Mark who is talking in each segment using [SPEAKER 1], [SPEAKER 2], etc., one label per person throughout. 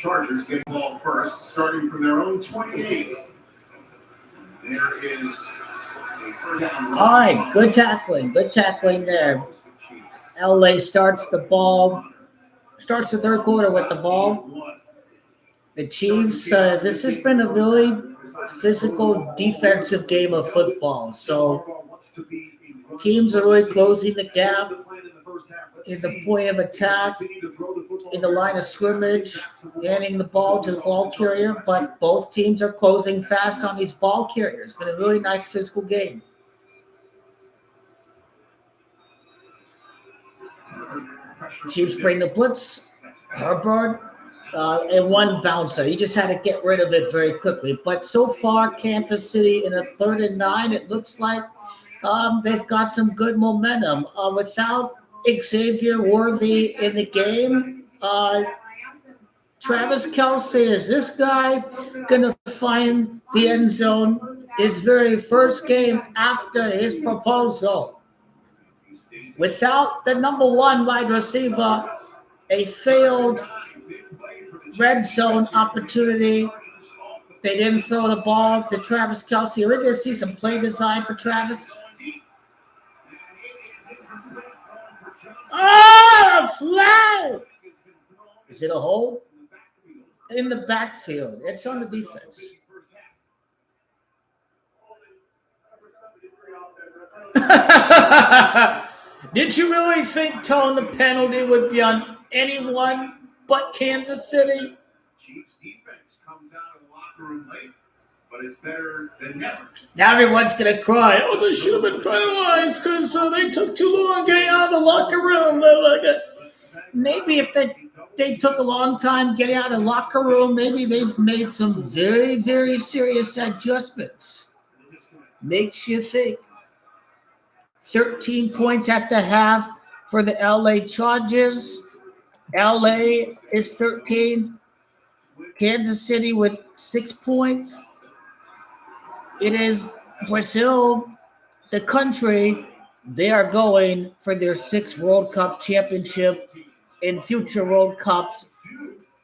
[SPEAKER 1] Chargers get the ball first, starting from their own 28. There is a first down.
[SPEAKER 2] All right, good tackling there. LA starts the third quarter with the ball. The Chiefs, this has been a really physical defensive game of football. So teams are really closing the gap in the point of attack, in the line of scrimmage, handing the ball to the ball carrier, but both teams are closing fast on these ball carriers. It's been a really nice physical game. Chiefs bring the blitz. Herbert and one bouncer. He just had to get rid of it very quickly. But so far, Kansas City in a 3rd and 9, it looks like they've got some good momentum. Without Xavier Worthy in the game, Travis KELCE, is this guy going to find the end zone his very first game after his proposal? Without the number 1 wide receiver, a failed red zone opportunity. They didn't throw the ball to Travis KELCE. Are we going to see some play design for Travis? Oh, a flag! Is it a hole? In the backfield. It's on the defense. Did you really think, Tone, the penalty would be on anyone but Kansas City?
[SPEAKER 1] Chiefs defense comes out of the locker room late, but it's better than never.
[SPEAKER 2] Now everyone's going to cry, oh, they should have been penalized because they took too long getting out of the locker room. Maybe if they took a long time getting out of the locker room, maybe they've made some very, very serious adjustments. Makes you think. 13 points at the half for the LA Chargers. LA is 13. Kansas City with 6 points. It is Brazil, the country. They are going for their 6th World Cup championship in future World Cups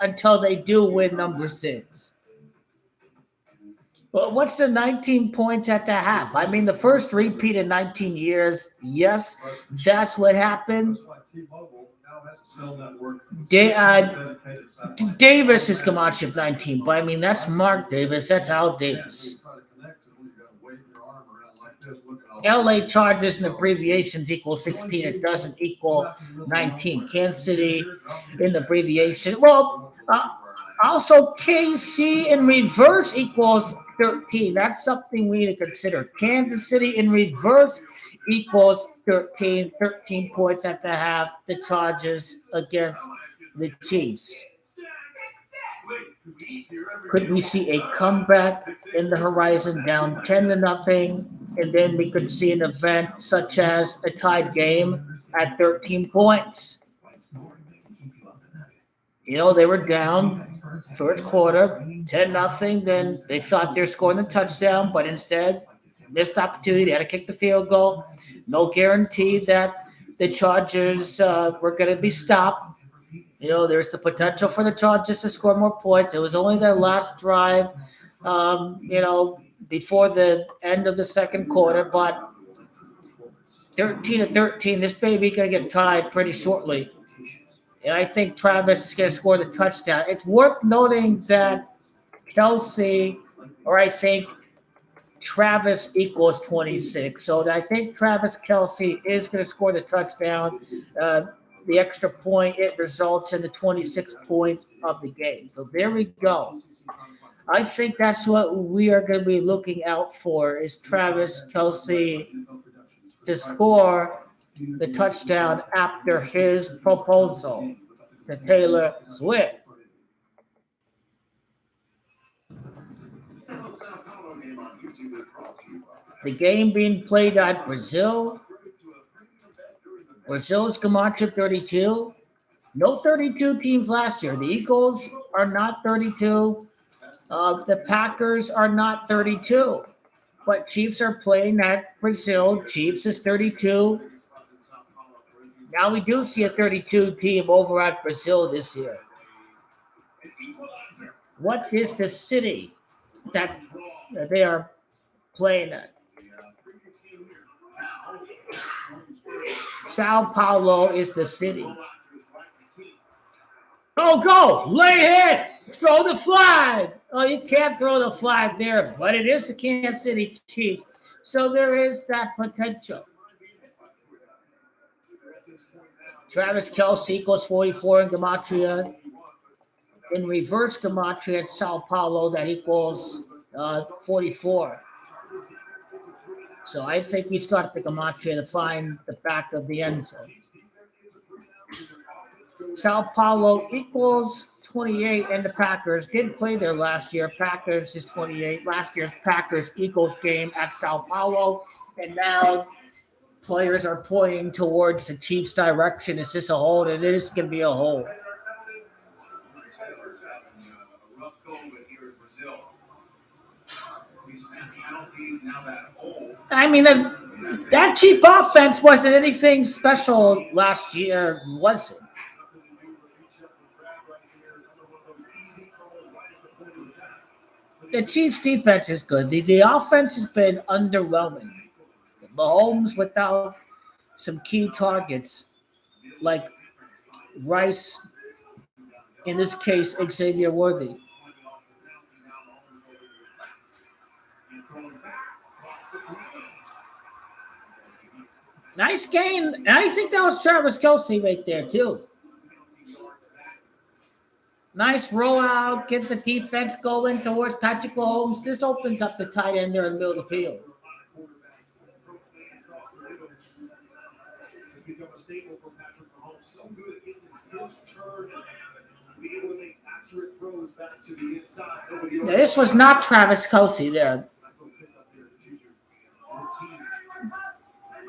[SPEAKER 2] until they do win number 6. Well, what's the 19 points at the half? I mean, the first repeat in 19 years. Yes, that's what happened. Davis is Camacho 19, but I mean, that's Mark Davis. That's Al Davis. LA Chargers and abbreviations equal 16. It doesn't equal 19. Kansas City in the abbreviation. Well, also KC in reverse equals 13. That's something we need to consider. Kansas City in reverse equals 13. 13 points at the half. The Chargers against the Chiefs. Could we see a comeback in the horizon down 10-0? And then we could see an event such as a tied game at 13 points. You know, they were down first quarter, 10-0. Then they thought they were scoring the touchdown, but instead, missed opportunity. They had to kick the field goal. No guarantee that the Chargers were going to be stopped. You know, there's the potential for the Chargers to score more points. It was only their last drive, before the end of the second quarter, but 13-13, this baby going to get tied pretty shortly. And I think Travis is going to score the touchdown. It's worth noting that KELCE, or I think Travis equals 26. So I think Travis KELCE is going to score the touchdown. The extra point, it results in the 26 points of the game. So there we go. I think that's what we are going to be looking out for is Travis KELCE to score the touchdown after his proposal to Taylor Swift. The game being played at Brazil. Brazil's Camacho 32. No 32 teams last year. The Eagles are not 32. The Packers are not 32. But Chiefs are playing at Brazil. Chiefs is 32. Now we do see a 32 team over at Brazil this year. What is the city that they are playing at? Sao Paulo is the city. Oh, go! Lay hit! Throw the flag! Oh, you can't throw the flag there, but it is the Kansas City Chiefs. So there is that potential. Travis KELCE equals 44 in Gematria. In reverse Gematria at Sao Paulo, that equals 44. So I think he's got the Gematria to find the back of the end zone. Sao Paulo equals 28, and the Packers didn't play there last year. Packers is 28. Last year's Packers Eagles game at Sao Paulo, and now players are pointing towards the Chiefs' direction. Is this a hold? It is going to be a hold. I mean, that Chief offense wasn't anything special last year, was it? The Chiefs' defense is good. The offense has been underwhelming. Mahomes without some key targets like Rice, in this case, Xavier Worthy. Nice gain. I think that was Travis KELCE right there, too. Nice rollout. Get the defense going towards Patrick Mahomes. This opens up the tight end there in the middle of the field. Now, this was not Travis KELCE there.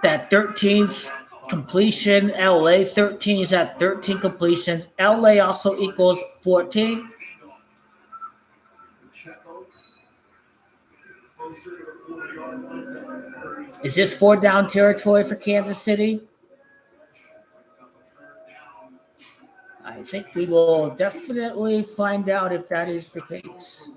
[SPEAKER 2] That 13th completion, LA 13 is at 13 completions. LA also equals 14. Is this 4-down territory for Kansas City? I think we will definitely find out if that is the case.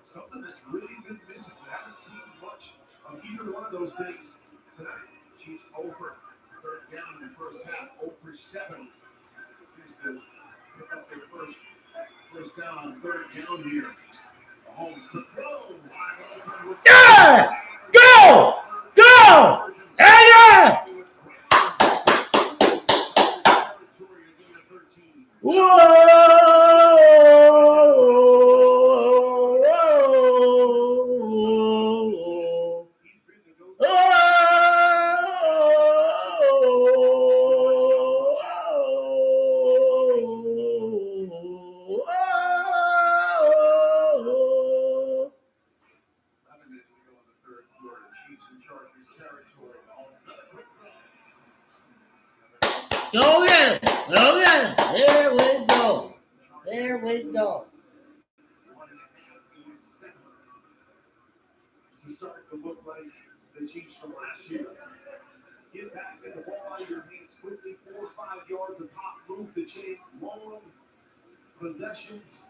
[SPEAKER 2] Something that's really been missing. We haven't seen much of either one of those things tonight. Chiefs over third down in the first half, 0-for-7. Here's to pick up their first down on third down here. Mahomes could throw. Yeah! Go! Go! Yeah! Whoa! Go get him! Go get him! There we go. There we go. It's starting to look like the Chiefs from last year. Get back in the ball out of your hands quickly, 4 or 5 yards of hot move to change long possessions.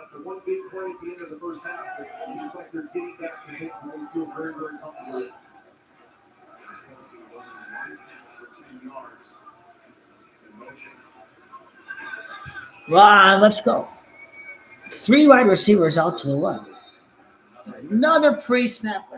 [SPEAKER 2] After one big play at the end of the first half, it seems like they're getting back to hits and they feel very, very comfortable with. Right, let's go. 3 wide receivers out to the left. Another pre-snap.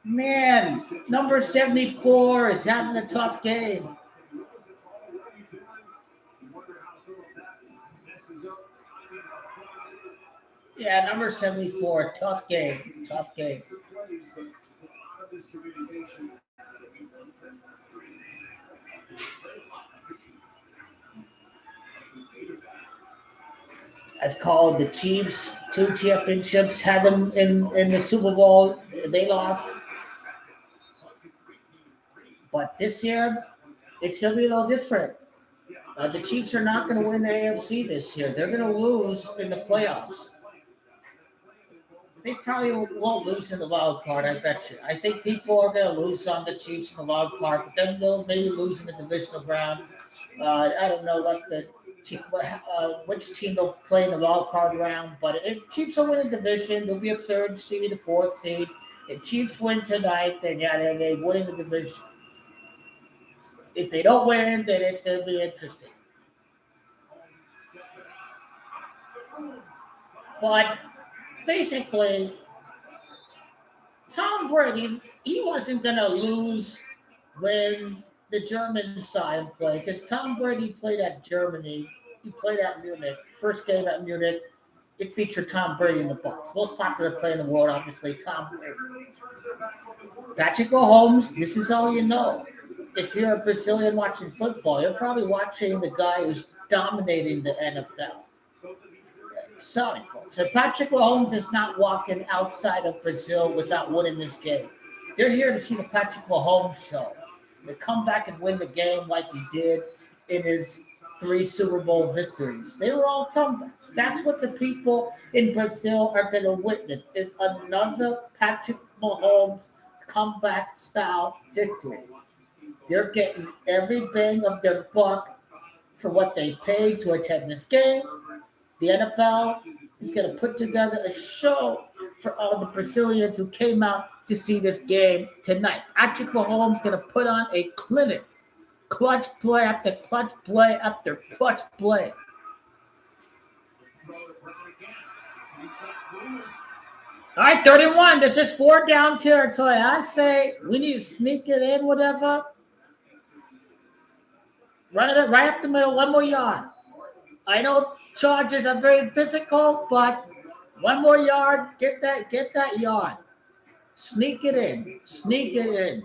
[SPEAKER 2] Man, number 74 is having a tough game. Yeah, number 74, tough game. Tough game. I've called the Chiefs 2 championships, had them in the Super Bowl. They lost. But this year, it's going to be a little different. The Chiefs are not going to win the AFC this year. They're going to lose in the playoffs. They probably won't lose in the wild card, I bet you. I think people are going to lose on the Chiefs in the wild card, but then they'll maybe lose in the divisional round. I don't know which team they'll play in the wild card round, but if Chiefs will win the division, they'll be a third seed, a fourth seed. If Chiefs win tonight, then yeah, they win the division. If they don't win, then it's going to be interesting. But basically, Tom Brady, he wasn't going to lose when the German side played because Tom Brady played at Germany. He played at Munich. First game at Munich, it featured Tom Brady in the box. Most popular player in the world, obviously, Tom Brady. Patrick Mahomes, this is all you know. If you're a Brazilian watching football, you're probably watching the guy who's dominating the NFL. Sorry, folks. So Patrick Mahomes is not walking outside of Brazil without winning this game. They're here to see the Patrick Mahomes show. They come back and win the game like he did in his 3 Super Bowl victories. They were all comebacks. That's what the people in Brazil are going to witness is another Patrick Mahomes comeback style victory. They're getting every bang of their buck for what they paid to attend this game. The NFL is going to put together a show for all the Brazilians who came out to see this game tonight. Patrick Mahomes is going to put on a clinic. Clutch play after clutch play after clutch play. All right, 31. This is 4 down territory. I say we need to sneak it in, whatever. Run it right up the middle, 1 more yard. I know Chargers are very physical, but 1 more yard, get that yard. Sneak it in. Sneak it in.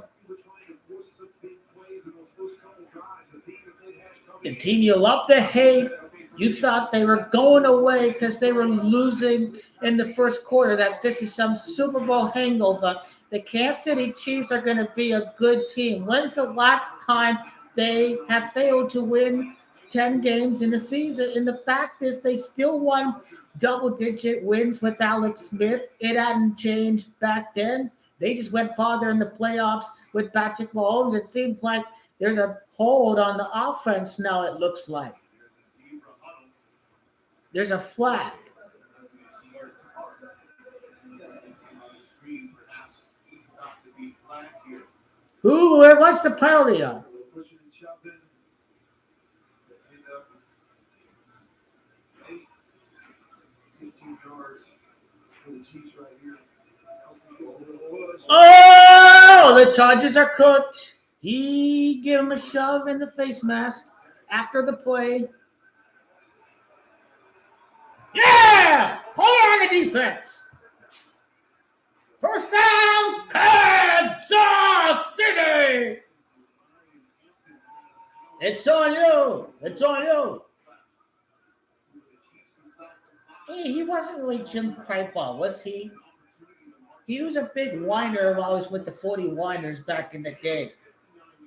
[SPEAKER 2] The team you love to hate, you thought they were going away because they were losing in the first quarter, that this is some Super Bowl hangover. The Kansas City Chiefs are going to be a good team. When's the last time they have failed to win 10 games in the season? And the fact is they still won double-digit wins with Alex Smith. It hadn't changed back then. They just went farther in the playoffs with Patrick Mahomes. It seems like there's a hold on the offense now, it looks like. There's a flag. What's the penalty on? Oh, the Chargers are cooked. He gave him a shove in the face mask after the play. Yeah! Call on the defense. First down, Kansas City. It's on you. It's on you. Hey, he wasn't really Jim Claypool, was he? He was a big whiner while I was with the 49ers back in the day.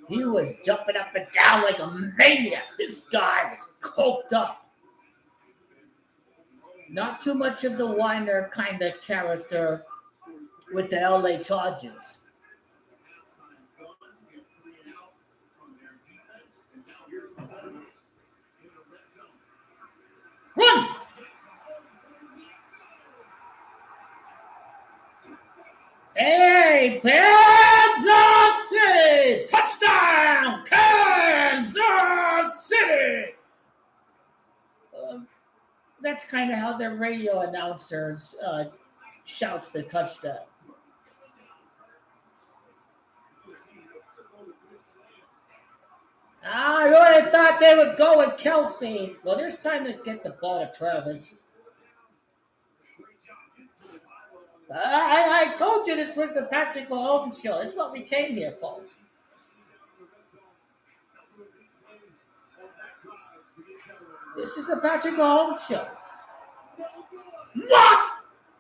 [SPEAKER 2] He was jumping up and down like a maniac. This guy was coked up. Not too much of the whiner kind of character with the LA Chargers. Run! Hey, Kansas City! Touchdown! Kansas City! That's kind of how their radio announcers shouts the touchdown. I really thought they would go with KELCE. Well, there's time to get the ball to Travis. I told you this was the Patrick Mahomes show. It's what we came here for. This is the Patrick Mahomes show. What?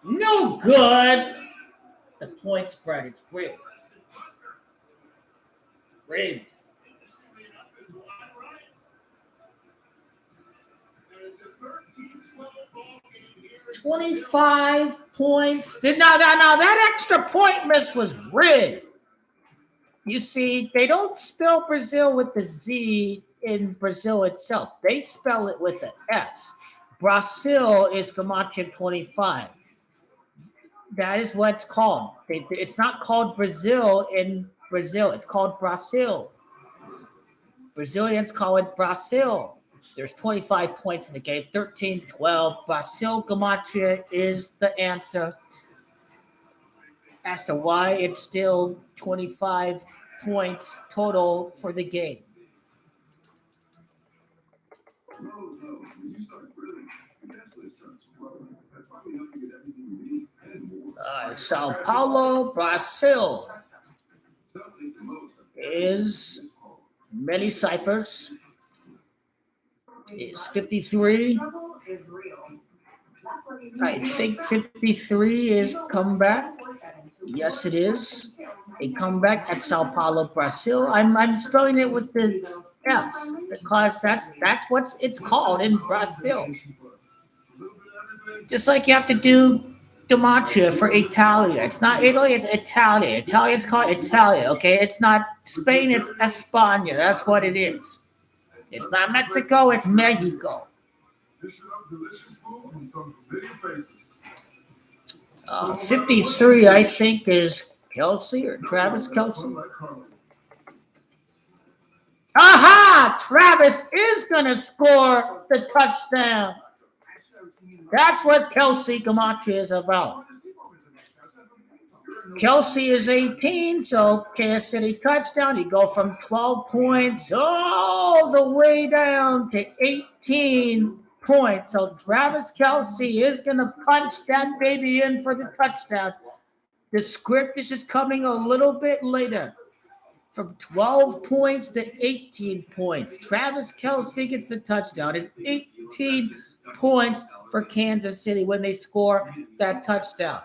[SPEAKER 2] No good. The point spread. It's rigged. Rigged. 25 points. Now, that extra point miss was rigged. You see, they don't spell Brazil with the Z in Brazil itself. They spell it with an S. Brazil is Gematria 25. That is what it's called. It's not called Brazil in Brazil. It's called Brazil. Brazilians call it Brazil. There's 25 points in the game, 13-12. Brazil Gematria is the answer as to why it's still 25 points total for the game. Sao Paulo, Brazil is many ciphers. Is 53. I think 53 is comeback. Yes, it is a comeback at Sao Paulo, Brazil. I'm spelling it with the S because that's what it's called in Brazil. Just like you have to do Gematria for Italia. It's not Italy, it's Italia. Italians call it Italia, okay? It's not Spain, it's España. That's what it is. It's not Mexico, it's Mexico. 53, I think, is KELCE or Travis KELCE. Aha! Travis is going to score the touchdown. That's what KELCE Gematria is about. KELCE is 18, so Kansas City touchdown. You go from 12 points all the way down to 18 points. So Travis KELCE is going to punch that baby in for the touchdown. The script is just coming a little bit later. From 12 points to 18 points. Travis KELCE gets the touchdown. It's 18 points for Kansas City when they score that touchdown.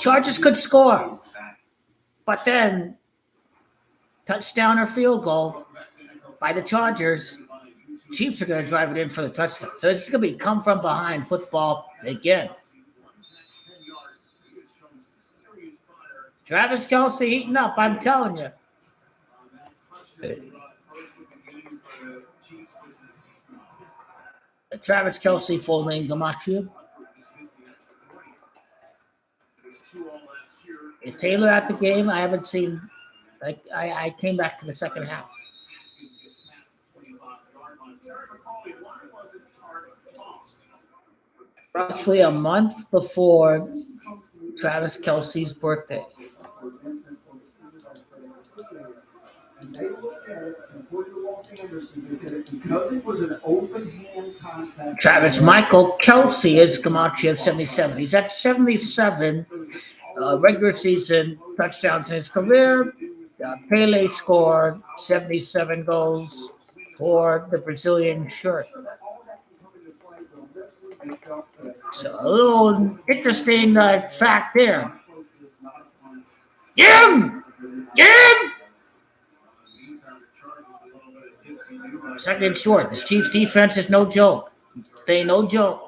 [SPEAKER 2] Chargers could score, but then touchdown or field goal by the Chargers, Chiefs are going to drive it in for the touchdown. So it's going to be come from behind football again. Travis KELCE eating up, I'm telling you. Travis KELCE, full name Gematria. Is Taylor at the game? I haven't seen. I came back to the second half. Roughly a month before Travis KELCE's birthday.
[SPEAKER 3] Because it was an open hand contact.
[SPEAKER 2] Travis Michael KELCE is Gematria of 77. He's at 77 regular season touchdowns in his career. Pele scored 77 goals for the Brazilian shirt. So a little interesting fact there. Jim! Second and short. This Chiefs defense is no joke. They no joke.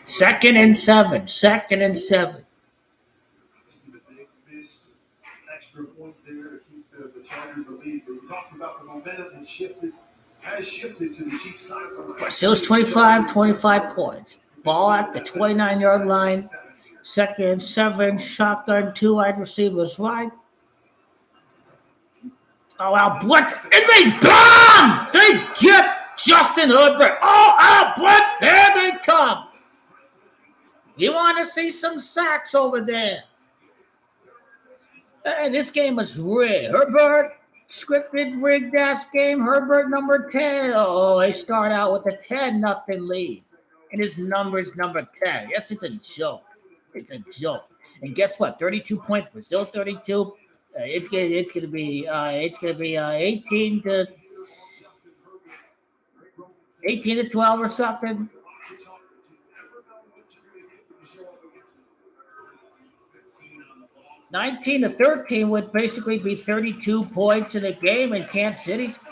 [SPEAKER 2] Second and seven.
[SPEAKER 3] Extra point there to keep the Chargers the lead. We talked about the momentum and has shifted to the Chiefs side.
[SPEAKER 2] Brazil's 25 points. Ball at the 29-yard line. Second and 7. Shotgun, 2 wide receivers right. Oh, Al Blitz. And they bomb! They get Justin Herbert. Oh, Al Blitz. There they come. You want to see some sacks over there. And this game was rigged. Herbert, scripted rigged ass game. Herbert number 10. Oh, they start out with a 10-0 lead. And his number's number 10. Yes, it's a joke. And guess what? 32 points. Brazil 32. It's gonna be 18 to 12 or something. 19-13 would basically be 32 points in a game, and Kansas City's.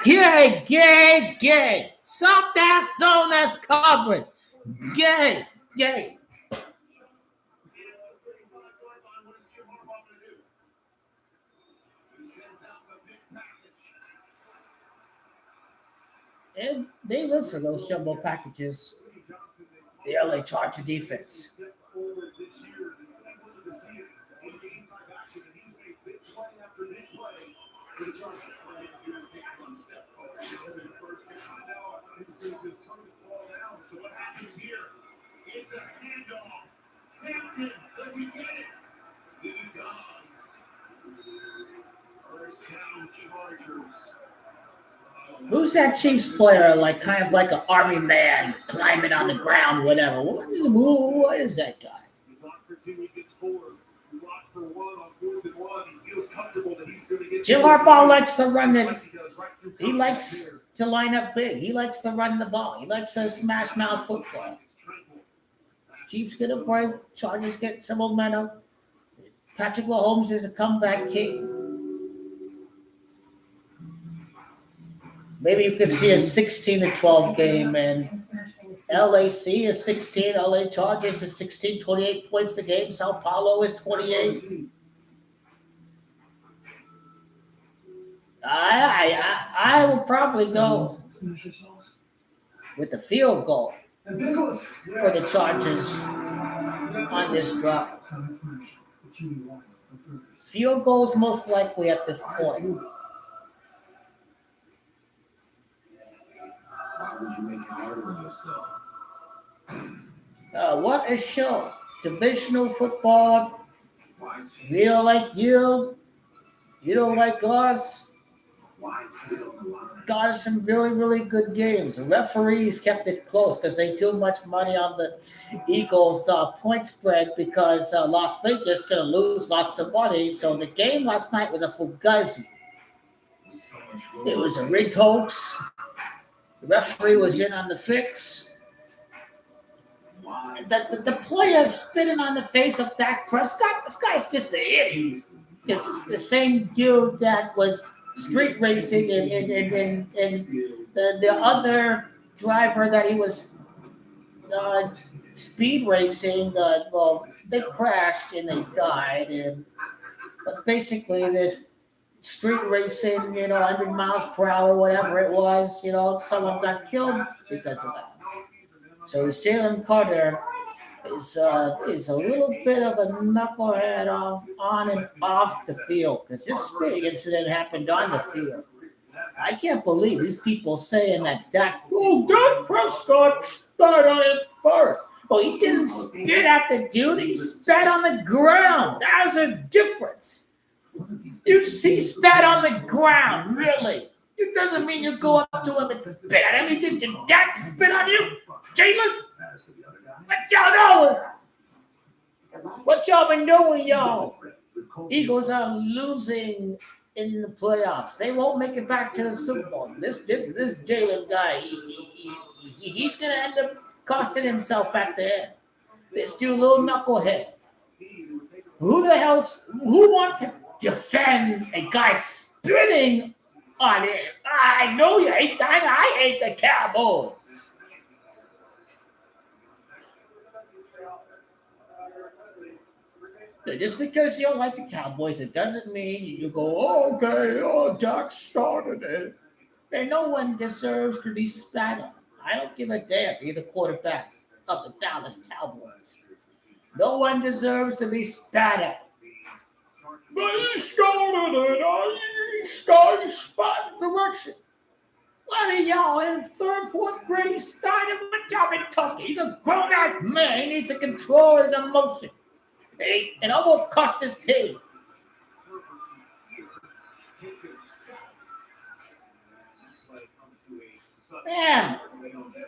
[SPEAKER 2] Gay. Soft ass zone ass coverage. Gay. And they live for those jumbo packages. The LA Charger defense.
[SPEAKER 1] So what happens here? It's a handoff. Hampton, does he get it? He does. First down, Chargers.
[SPEAKER 2] Who's that Chiefs player? Like kind of like an army man climbing on the ground, whatever. What is that guy? Jim Harbaugh likes to run it. He likes to line up big. He likes to run the ball. He likes to smash mouth football. Chiefs get a break. Chargers get some momentum. Patrick Mahomes is a comeback king. Maybe you could see a 16-12 game, and LAC is 16, LA Chargers is 16, 28 points a game. Sao Paulo is 28. I will probably go with the field goal for the Chargers on this drive. Field goal is most likely at this point.
[SPEAKER 4] Why would you make it hard on yourself?
[SPEAKER 2] What a show. Divisional football. We don't like you. You don't like us.
[SPEAKER 4] Why put it on the line?
[SPEAKER 2] Got us some really, really good games. The referees kept it close because they too much money on the Eagles' point spread because Las Vegas going to lose lots of money. So the game last night was a fugazi. It was a rigged hoax. The referee was in on the fix. The players spitting on the face of Dak Prescott. This guy's just an idiot. This is the same dude that was street racing and the other driver that he was speed racing. They crashed and they died. But basically, this street racing, 100 miles per hour, whatever it was, someone got killed because of that. So this Jalen Carter is a little bit of a knucklehead on and off the field because this big incident happened on the field. I can't believe these people saying that Dak Prescott spat on it first. Well, he didn't spit at the dude, he spat on the ground. There's a difference. You see spat on the ground, really. It doesn't mean you go up to him and spit at him. Did Dak spit on you? Jalen? What y'all doing? What y'all been doing, y'all? Eagles are losing in the playoffs. They won't make it back to the Super Bowl. This Jalen guy, he's going to end up costing himself at the end. This dude, little knucklehead. Who wants to defend a guy spitting on him? I know you hate that. I hate the Cowboys. Just because you don't like the Cowboys, it doesn't mean you go, okay, Dak started it. And no one deserves to be spat on. I don't give a damn if you're the quarterback of the Dallas Cowboys. No one deserves to be spat at. But he started it. He spat direction. What are y'all in third, fourth grade? He started with y'all been talking. He's a grown-ass man. He needs to control his emotions. And almost cost his team. Man,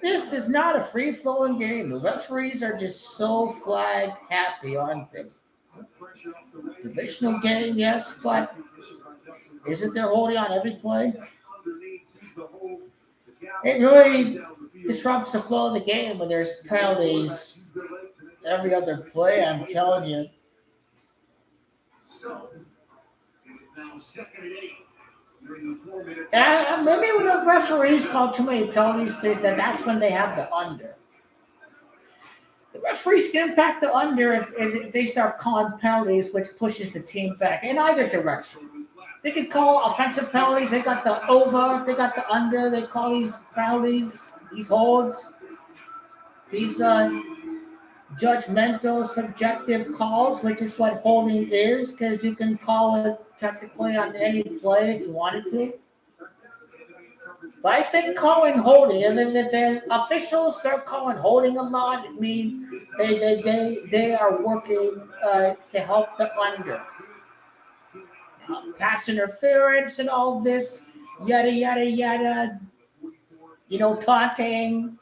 [SPEAKER 2] this is not a free-flowing game. The referees are just so flag happy, aren't they? Divisional game, yes, but isn't there holding on every play? It really disrupts the flow of the game when there's penalties every other play. I'm telling you.
[SPEAKER 1] So, it is now 2nd and 8 during the 4-minute.
[SPEAKER 2] Maybe when the referees call too many penalties, that's when they have the under. The referees can impact the under if they start calling penalties, which pushes the team back in either direction. They can call offensive penalties. They got the over. If they got the under, they call these penalties, these holds, these judgmental, subjective calls, which is what holding is, because you can call it technically on any play if you wanted to. But I think calling holding, and then if the officials start calling holding a lot, it means they are working to help the under. Pass interference and all this, yada, yada, yada, taunting.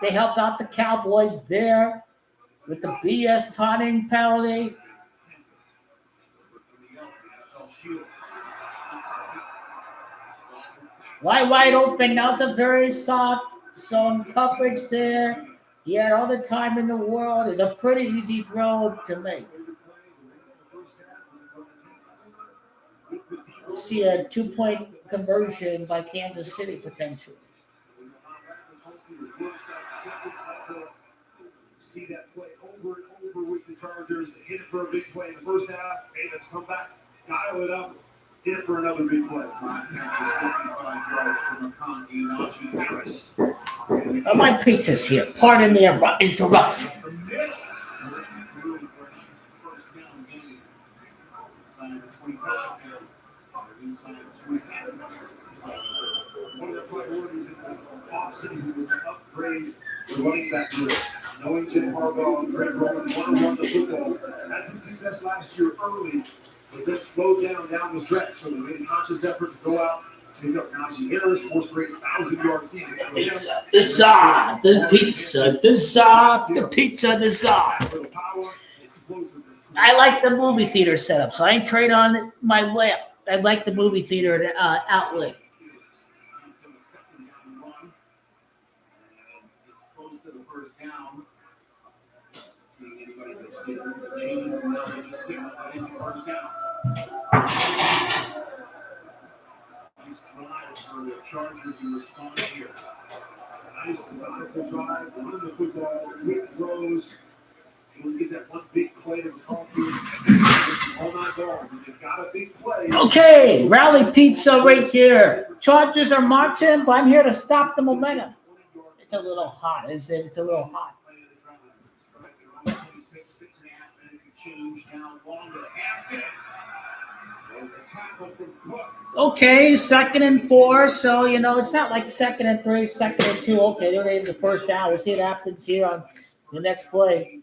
[SPEAKER 2] They help out the Cowboys there with the BS taunting penalty. Wide open. That was a very soft zone coverage there. He had all the time in the world. It's a pretty easy throw to make. We'll see a 2-point conversion by Kansas City potentially.
[SPEAKER 3] See that play over and over with the Chargers. They hit it for a big play in the first half. Hey, let's come back, dial it up, hit it for another big play.
[SPEAKER 1] 5 catches, 65 yards from Najee Harris.
[SPEAKER 2] My pizza's here. Pardon the interruption.
[SPEAKER 3] One of the priorities in this offseason was to upgrade the running back group. Knowing Jim Harbaugh and Greg Roman want to run the football. Had some success last year early, but then slowed down the stretch. So they made a conscious effort to go out and pick up Najee Harris, 4 straight 1,000-yard season.
[SPEAKER 2] The czar, the pizza, the czar, the pizza, the czar. I like the movie theater setup, so I ain't trade on my lamp. I like the movie theater outlet.
[SPEAKER 1] Chargers in response here.
[SPEAKER 3] Nice methodical drive, running the football, quick throws. You get that one big play to call all night long. You've got a big play.
[SPEAKER 2] Okay, rally pizza right here. Chargers are marching, but I'm here to stop the momentum. It's a little hot, isn't it? It's a little hot. Okay, 2nd and 4. So, it's not like 2nd and 3, 2nd and 2. Okay, there it is, the first down. We'll see what happens here on the next play.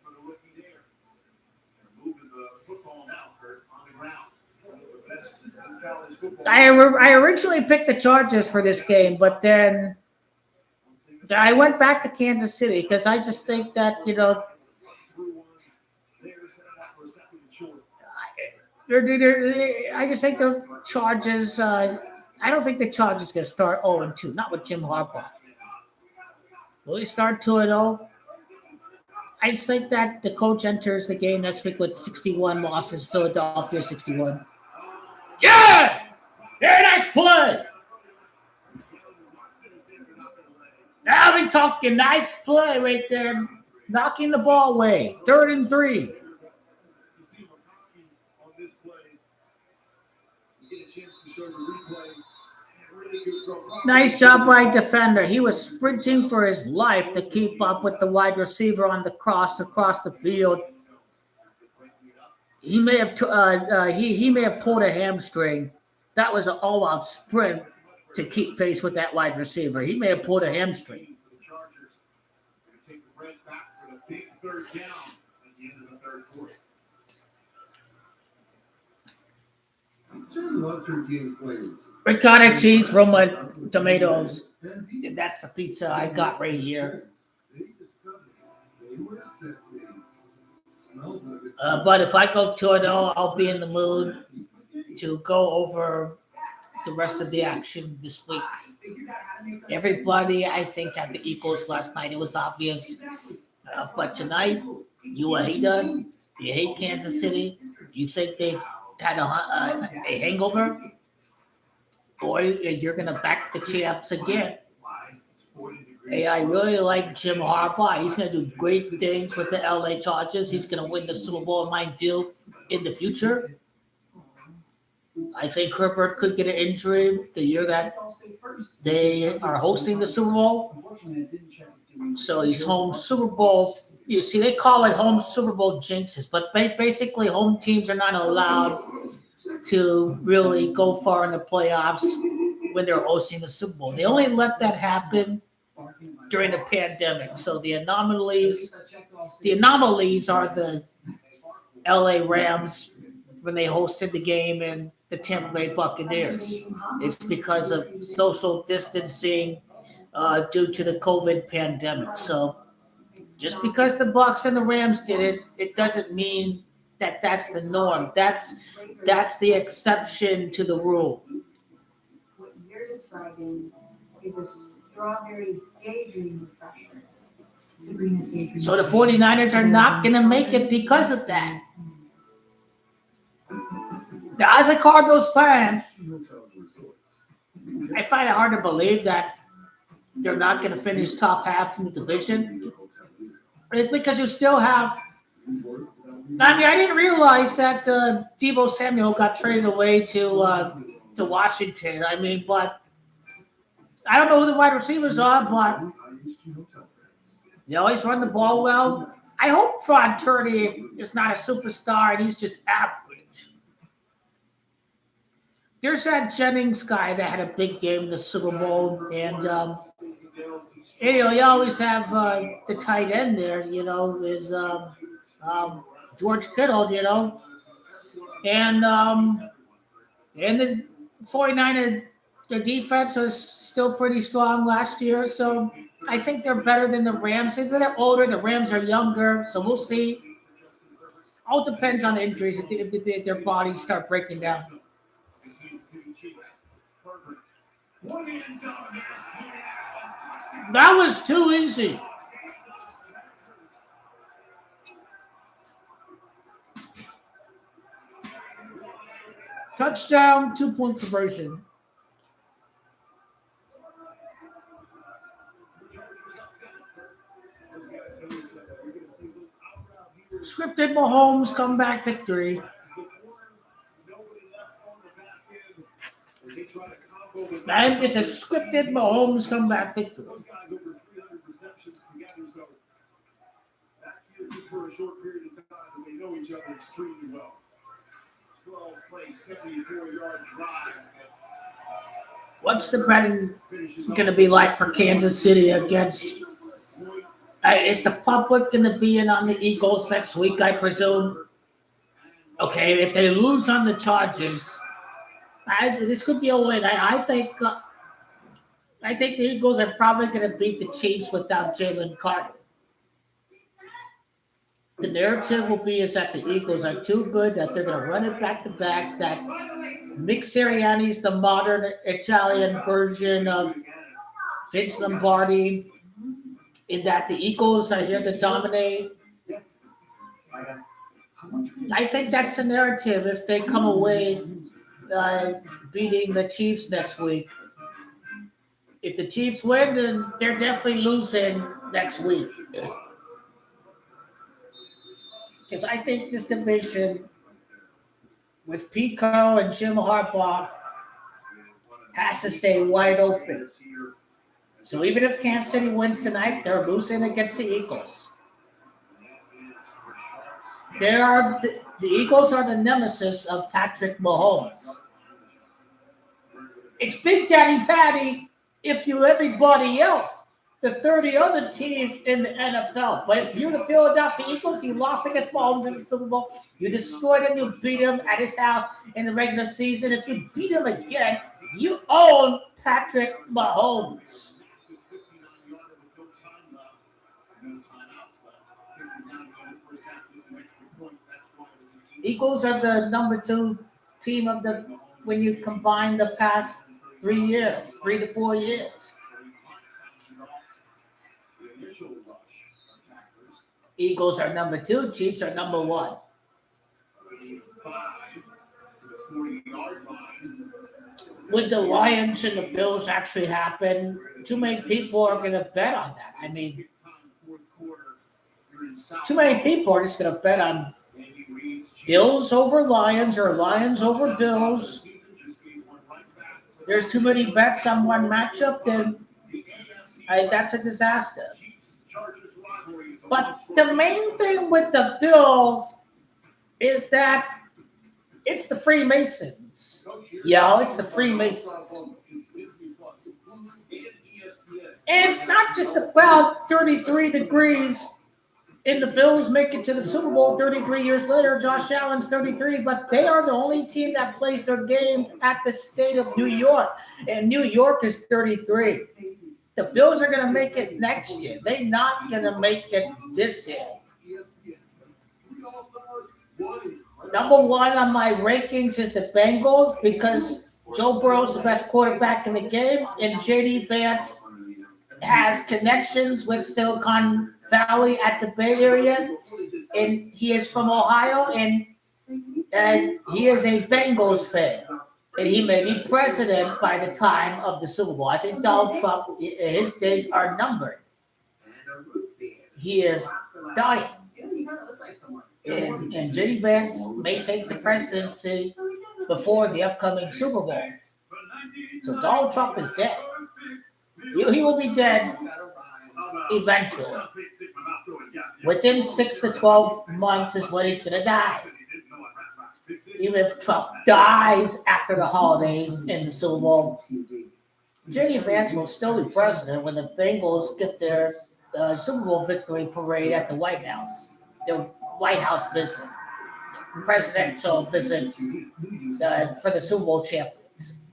[SPEAKER 2] I originally picked the Chargers for this game, but then I went back to Kansas City because I just think that, I just think the Chargers. I don't think the Chargers can start 0-2. Not with Jim Harbaugh. Will he start 2-0? I just think that the coach enters the game next week with 61 losses. Philadelphia 61. Yeah, very nice play. Now we talking nice play right there, knocking the ball away. 3rd and 3. Nice job by defender. He was sprinting for his life to keep up with the wide receiver on the cross across the field. He may have he may have pulled a hamstring. That was an all-out sprint to keep pace with that wide receiver. He may have pulled a hamstring. Ricotta cheese, Roma tomatoes. That's the pizza I got right here. But if I go 2-0, I'll be in the mood to go over the rest of the action this week. Everybody, I think, had the Eagles last night. It was obvious. But tonight, you hate them. You hate Kansas City. You think they've had a hangover, or you're gonna back the champs again. Hey, I really like Jim Harbaugh. He's gonna do great things with the LA Chargers. He's gonna win the Super Bowl, in my view, in the future. I think Herbert could get an injury the year that they are hosting the Super Bowl. So he's home Super Bowl. You see, they call it home Super Bowl jinxes, but basically, home teams are not allowed to really go far in the playoffs when they're hosting the Super Bowl. They only let that happen during the pandemic. So the anomalies are the LA Rams when they hosted the game and the Tampa Bay Buccaneers. It's because of social distancing due to the COVID pandemic. So just because the Bucs and the Rams did it, it doesn't mean that that's the norm. That's the exception to the rule.
[SPEAKER 5] What you're describing is a strawberry daydream refresher. Sabrina's daydream.
[SPEAKER 2] So the 49ers are not going to make it because of that. Now, as a Cardinals fan, I find it hard to believe that they're not going to finish top half in the division. It's because you still have. I mean, I didn't realize that Deebo Samuel got traded away to Washington. I mean, but I don't know who the wide receivers are, but they always run the ball well. I hope Fraud Turney is not a superstar and he's just average. There's that Jennings guy that had a big game in the Super Bowl, and you always have the tight end there. Is George Kittle. And the 49ers, their defense was still pretty strong last year, so I think they're better than the Rams. They're older, the Rams are younger, so we'll see. All depends on the injuries if their bodies start breaking down. That was too easy. Touchdown, 2-point conversion. Scripted Mahomes comeback victory. And it's a scripted Mahomes comeback victory.
[SPEAKER 3] Just for a short period of time, and they know each other extremely well. 12-play, 74-yard drive.
[SPEAKER 2] What's the betting going to be like for Kansas City against? Is the public going to be in on the Eagles next week, I presume? Okay, if they lose on the Chargers, this could be a win. I think the Eagles are probably going to beat the Chiefs without Jalen Carter. The narrative will be is that the Eagles are too good, that they're going to run it back to back, that Nick Sirianni's the modern Italian version of Vince Lombardi, in that the Eagles are here to dominate. I think that's the narrative if they come away beating the Chiefs next week. If the Chiefs win, then they're definitely losing next week. Because I think this division with Pete Carroll and Jim Harbaugh has to stay wide open. So even if Kansas City wins tonight, they're losing against the Eagles. The Eagles are the nemesis of Patrick Mahomes. It's Big Daddy Patty if you everybody else. The 30 other teams in the NFL. But if you're the Philadelphia Eagles, you lost against Mahomes in the Super Bowl. You destroyed him. You beat him at his house in the regular season. If you beat him again, you own Patrick Mahomes. Eagles are the number 2 team when you combine the past 3 to 4 years. Eagles are number 2. Chiefs are number 1.
[SPEAKER 1] 5 to the 40-yard line.
[SPEAKER 2] Would the Lions and the Bills actually happen? Too many people are going to bet on that. I mean, too many people are just going to bet on Bills over Lions or Lions over Bills. There's too many bets on one matchup, then that's a disaster. But the main thing with the Bills is that it's the Freemasons. Yo, it's the Freemasons. And it's not just about 33 degrees and the Bills make it to the Super Bowl 33 years later. Josh Allen's 33, but they are the only team that plays their games at the state of New York. And New York is 33. The Bills are going to make it next year. They're not going to make it this year. Number 1 on my rankings is the Bengals because Joe Burrow's the best quarterback in the game, and J.D. Vance has connections with Silicon Valley at the Bay Area, and he is from Ohio, and he is a Bengals fan, and he may be president by the time of the Super Bowl. I think Donald Trump, his days are numbered. He is dying. And J.D. Vance may take the presidency before the upcoming Super Bowl. So Donald Trump is dead. He will be dead eventually. Within 6 to 12 months is when he's going to die. Even if Trump dies after the holidays in the Super Bowl, J.D. Vance will still be president when the Bengals get their Super Bowl victory parade at the White House. The White House visit, presidential visit for the Super Bowl champions.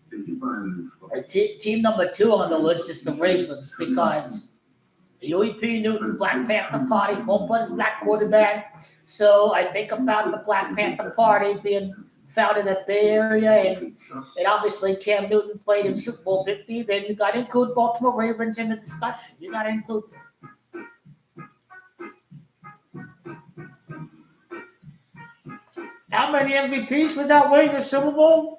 [SPEAKER 2] Team number 2 on the list is the Ravens because UEP Newton, Black Panther Party, full-blooded black quarterback. So I think about the Black Panther Party being founded at the Bay Area, and obviously Cam Newton played in Super Bowl 50. Then you got to include Baltimore Ravens in the discussion. You got to include them. How many MVPs without winning the Super Bowl?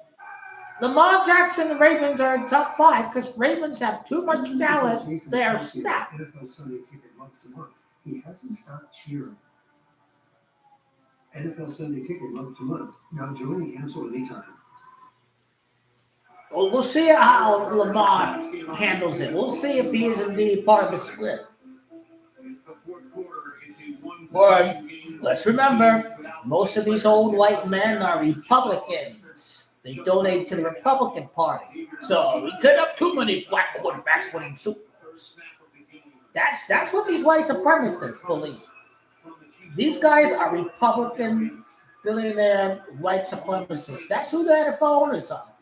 [SPEAKER 2] Lamar Jackson and the Ravens are in top 5 because Ravens have too much talent. They are stacked.
[SPEAKER 3] NFL Sunday Ticket month to month. He hasn't stopped cheering. NFL Sunday Ticket month to month. Now join and cancel anytime.
[SPEAKER 2] Well, we'll see how Lamar handles it. We'll see if he is indeed part of the script. Or, let's remember, most of these old white men are Republicans. They donate to the Republican Party. So we could have too many black quarterbacks winning Super Bowls. That's what these white supremacists believe. These guys are Republican billionaire white supremacists. That's who the NFL owners are.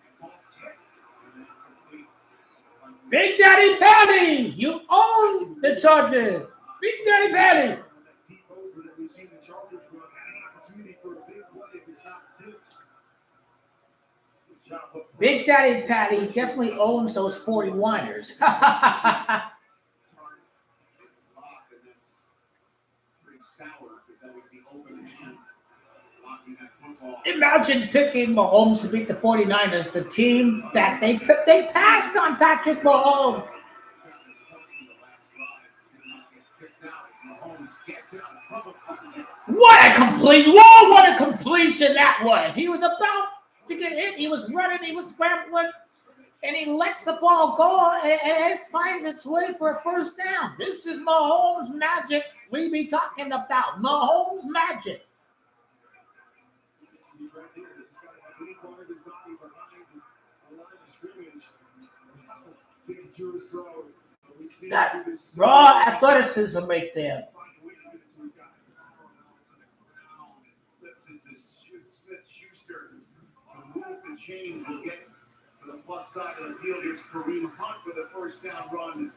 [SPEAKER 2] Big Daddy Patty, you own the Chargers. Big Daddy Patty. Big Daddy Patty definitely owns those 49ers. Imagine picking Mahomes to beat the 49ers, the team that they passed on Patrick Mahomes. What a completion! Whoa, what a completion that was! He was about to get hit. He was running. He was scrambling. And he lets the ball go, and it finds its way for a first down. This is Mahomes magic we be talking about. Mahomes magic. That raw athleticism right there.
[SPEAKER 1] Chains will get to the plus side of the field. Here's Kareem Hunt with a first down run,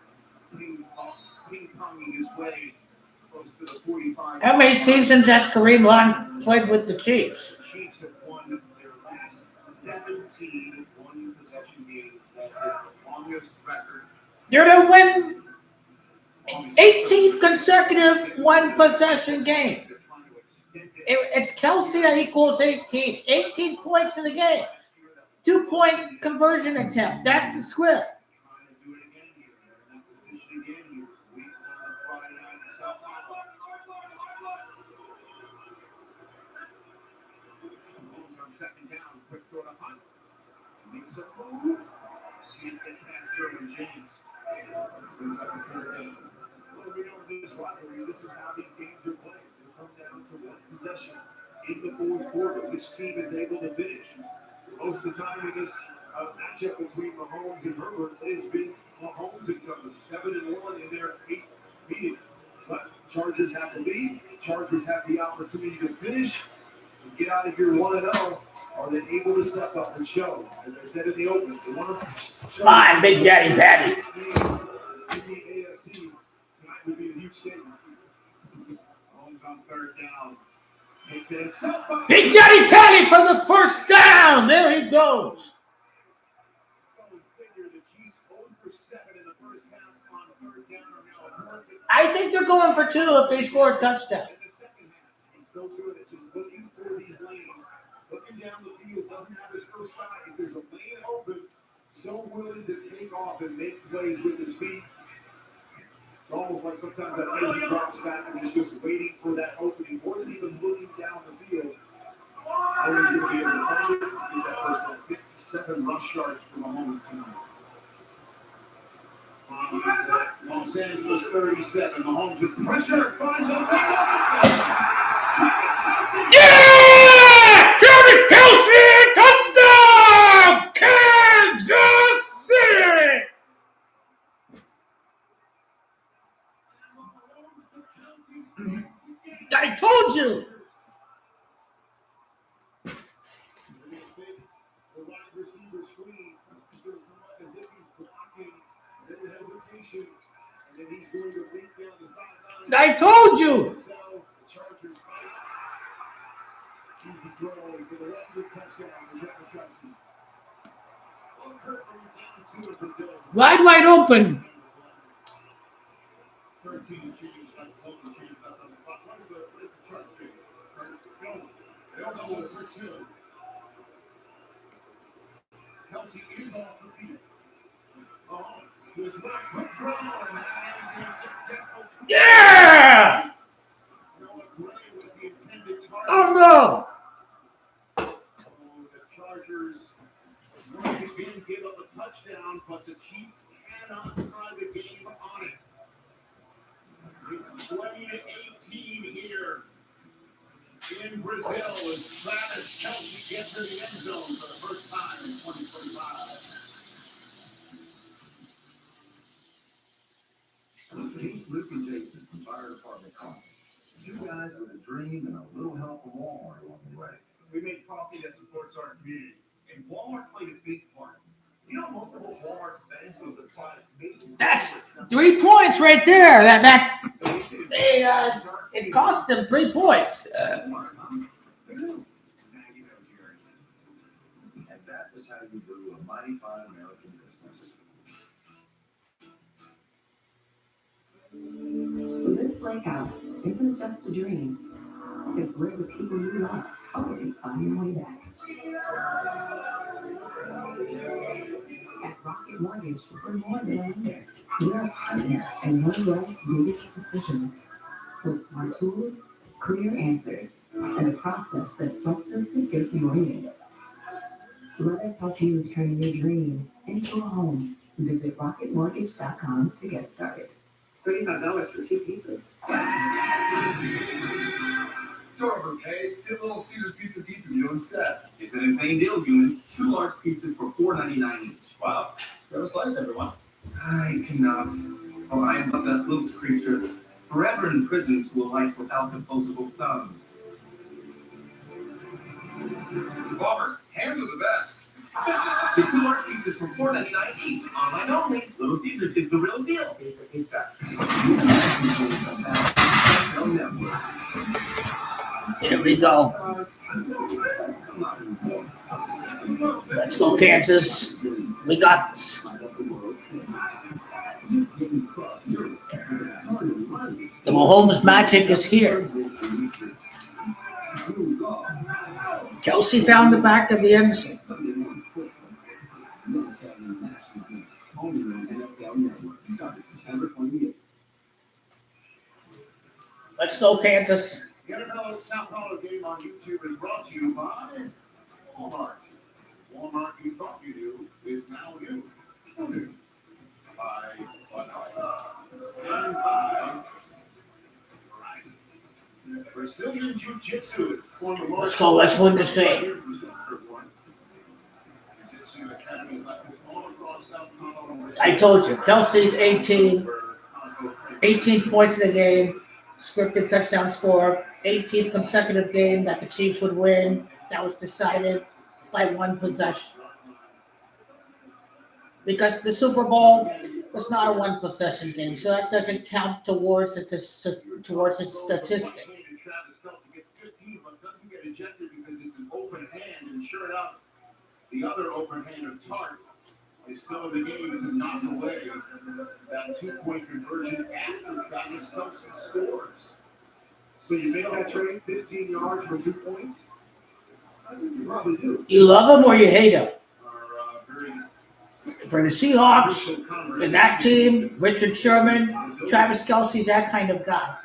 [SPEAKER 1] ping-ponging his way close to the 45.
[SPEAKER 2] How many seasons has Kareem Hunt played with the Chiefs?
[SPEAKER 1] The Chiefs have won their last 17 one-possession games. That is the longest record.
[SPEAKER 2] They're to win. 18th consecutive one possession game. It's KELCE that equals 18. 18 points in the game. 2-point conversion attempt. That's the script.
[SPEAKER 3] Second down, quick throw to Hunt. Makes a move. Can't get past Derwin James. Brings up a third down. Well, we know this rivalry. This is how these games are played. They come down to one possession in the fourth quarter. Which team is able to finish? Most of the time in this matchup between Mahomes and Herbert, it has been Mahomes and company. 7-1 in their 8 meetings. But Chargers have the lead. Chargers have the opportunity to finish. Get out of here 1-0. Are they able to step up and show? As I said in the open, they want to show.
[SPEAKER 2] Come on, Big Daddy Patty.
[SPEAKER 3] In the AFC, that would be a huge statement. Holmes on third down. Takes it himself up.
[SPEAKER 2] Big Daddy Patty for the first down. There he goes. I think they're going for 2 if they score a touchdown.
[SPEAKER 3] So good at just looking for these lanes. Looking down the field, doesn't have his first shot. If there's a lane open, so willing to take off and make plays with his feet. It's almost like sometimes that play he drops back and is just waiting for that opening, more than even looking down the field. Always going to be able to find it. Get that first one. 57 rush yards from Mahomes tonight. Los Angeles 37. Mahomes with pressure. Finds a
[SPEAKER 2] Yeah! Travis KELCE! Touchdown! Kansas City! I told you!
[SPEAKER 3] the wide receiver screen. He's going to come up as if he's blocking. Then the hesitation. And then he's going to leap down the sideline.
[SPEAKER 2] I told you!
[SPEAKER 3] The Chargers fight. Easy throw for the one-good touchdown for Travis KELCE.
[SPEAKER 2] Wide open.
[SPEAKER 3] 13 change. That's the change. That's on the clock. What is the chart say? They don't know what it's for two. KELCE is off the field. There's not quick throw, and that is a successful.
[SPEAKER 2] Yeah!
[SPEAKER 3] Noah Gray was the intended target.
[SPEAKER 2] Oh no!
[SPEAKER 3] The Chargers once again give up a touchdown, but the Chiefs cannot tie the game on it. It's 20-18 here in Brazil as Travis KELCE gets to the end zone for the first time in 2025.
[SPEAKER 4] Keith, Luke, and Jason from Fire Department Coffee. You guys with a dream and a little help from Walmart along the way.
[SPEAKER 3] We make coffee that supports our community, and Walmart played a big part. You know, most of what Walmart spends was the products made.
[SPEAKER 2] That's 3 points right there. It cost them 3 points.
[SPEAKER 4] And that is how you do a mighty fine American business.
[SPEAKER 6] This lake house isn't just a dream. It's where the people you love always find their way back. At Rocket Mortgage, we're more than a lender. We're a partner and know life's biggest decisions. With smart tools, clear answers, and a process that flexes to fit your needs. Let us help you turn your dream into a home. Visit rocketmortgage.com to get started. $35 for 2 pieces.
[SPEAKER 7] Sure, okay? Get Little Caesars pizza meal instead.
[SPEAKER 8] It's an insane deal, humans. 2 large pieces for $4.99 each.
[SPEAKER 7] Wow. Grab a slice, everyone.
[SPEAKER 8] I cannot, for I am but that looped creature, forever imprisoned to a life without opposable thumbs.
[SPEAKER 7] Bummer. Hands are the best.
[SPEAKER 8] Get 2 large pieces for $4.99 each. Online only. Little Caesars is the real deal. Pizza.
[SPEAKER 2] Here we go. Let's go, Kansas. We got this. The Mahomes magic is here. Kelsey found the back of the end zone. Let's go, Kansas.
[SPEAKER 3] The NFL South Carolina game on YouTube is brought to you by Walmart. Walmart, you thought you knew, is now you. By Brazilian Jiu-Jitsu.
[SPEAKER 2] Let's go. Let's win this game. I told you, Kelsey's 18th points in the game, scripted touchdown score, 18th consecutive game that the Chiefs would win. That was decided by one possession. Because the Super Bowl was not a one possession game, so that doesn't count towards its statistic.
[SPEAKER 3] Travis Kelce gets 15, but doesn't get ejected because it's an open hand, and sure enough, the other open hand of Tart is still in the game to knock away that 2-point conversion after Travis Kelce scores. So you make that trade, 15 yards for 2 points? I think you probably do.
[SPEAKER 2] You love him or you hate him.
[SPEAKER 3] Very
[SPEAKER 2] For the Seahawks and that team, Richard Sherman, Travis Kelce's that kind of guy.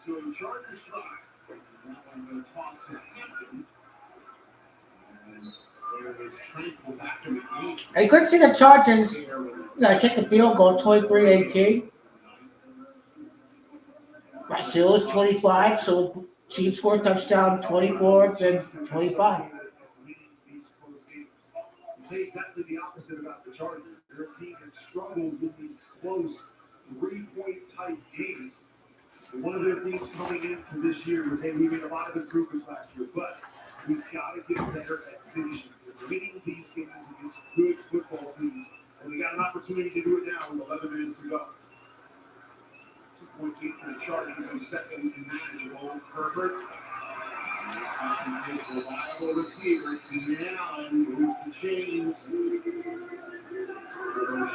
[SPEAKER 3] So in charge of strike, that one's going to toss to Hampton. And there is Tranquil back to the game.
[SPEAKER 2] I could see the Chargers kick a field goal 23-18. Brazil is 25, so Chiefs score touchdown 24, then 25.
[SPEAKER 3] Say exactly the opposite about the Chargers. They're a team that struggles with these close 3-point type games. And one of their things coming into this year was, hey, we made a lot of improvements last year, but we've got to get better at finishing. We're winning these games against good football teams, and we got an opportunity to do it now with 11 minutes to go. 2-point lead for the Chargers on second and manageable. Herbert. His reliable receiver, Keenan Allen, moves the chains.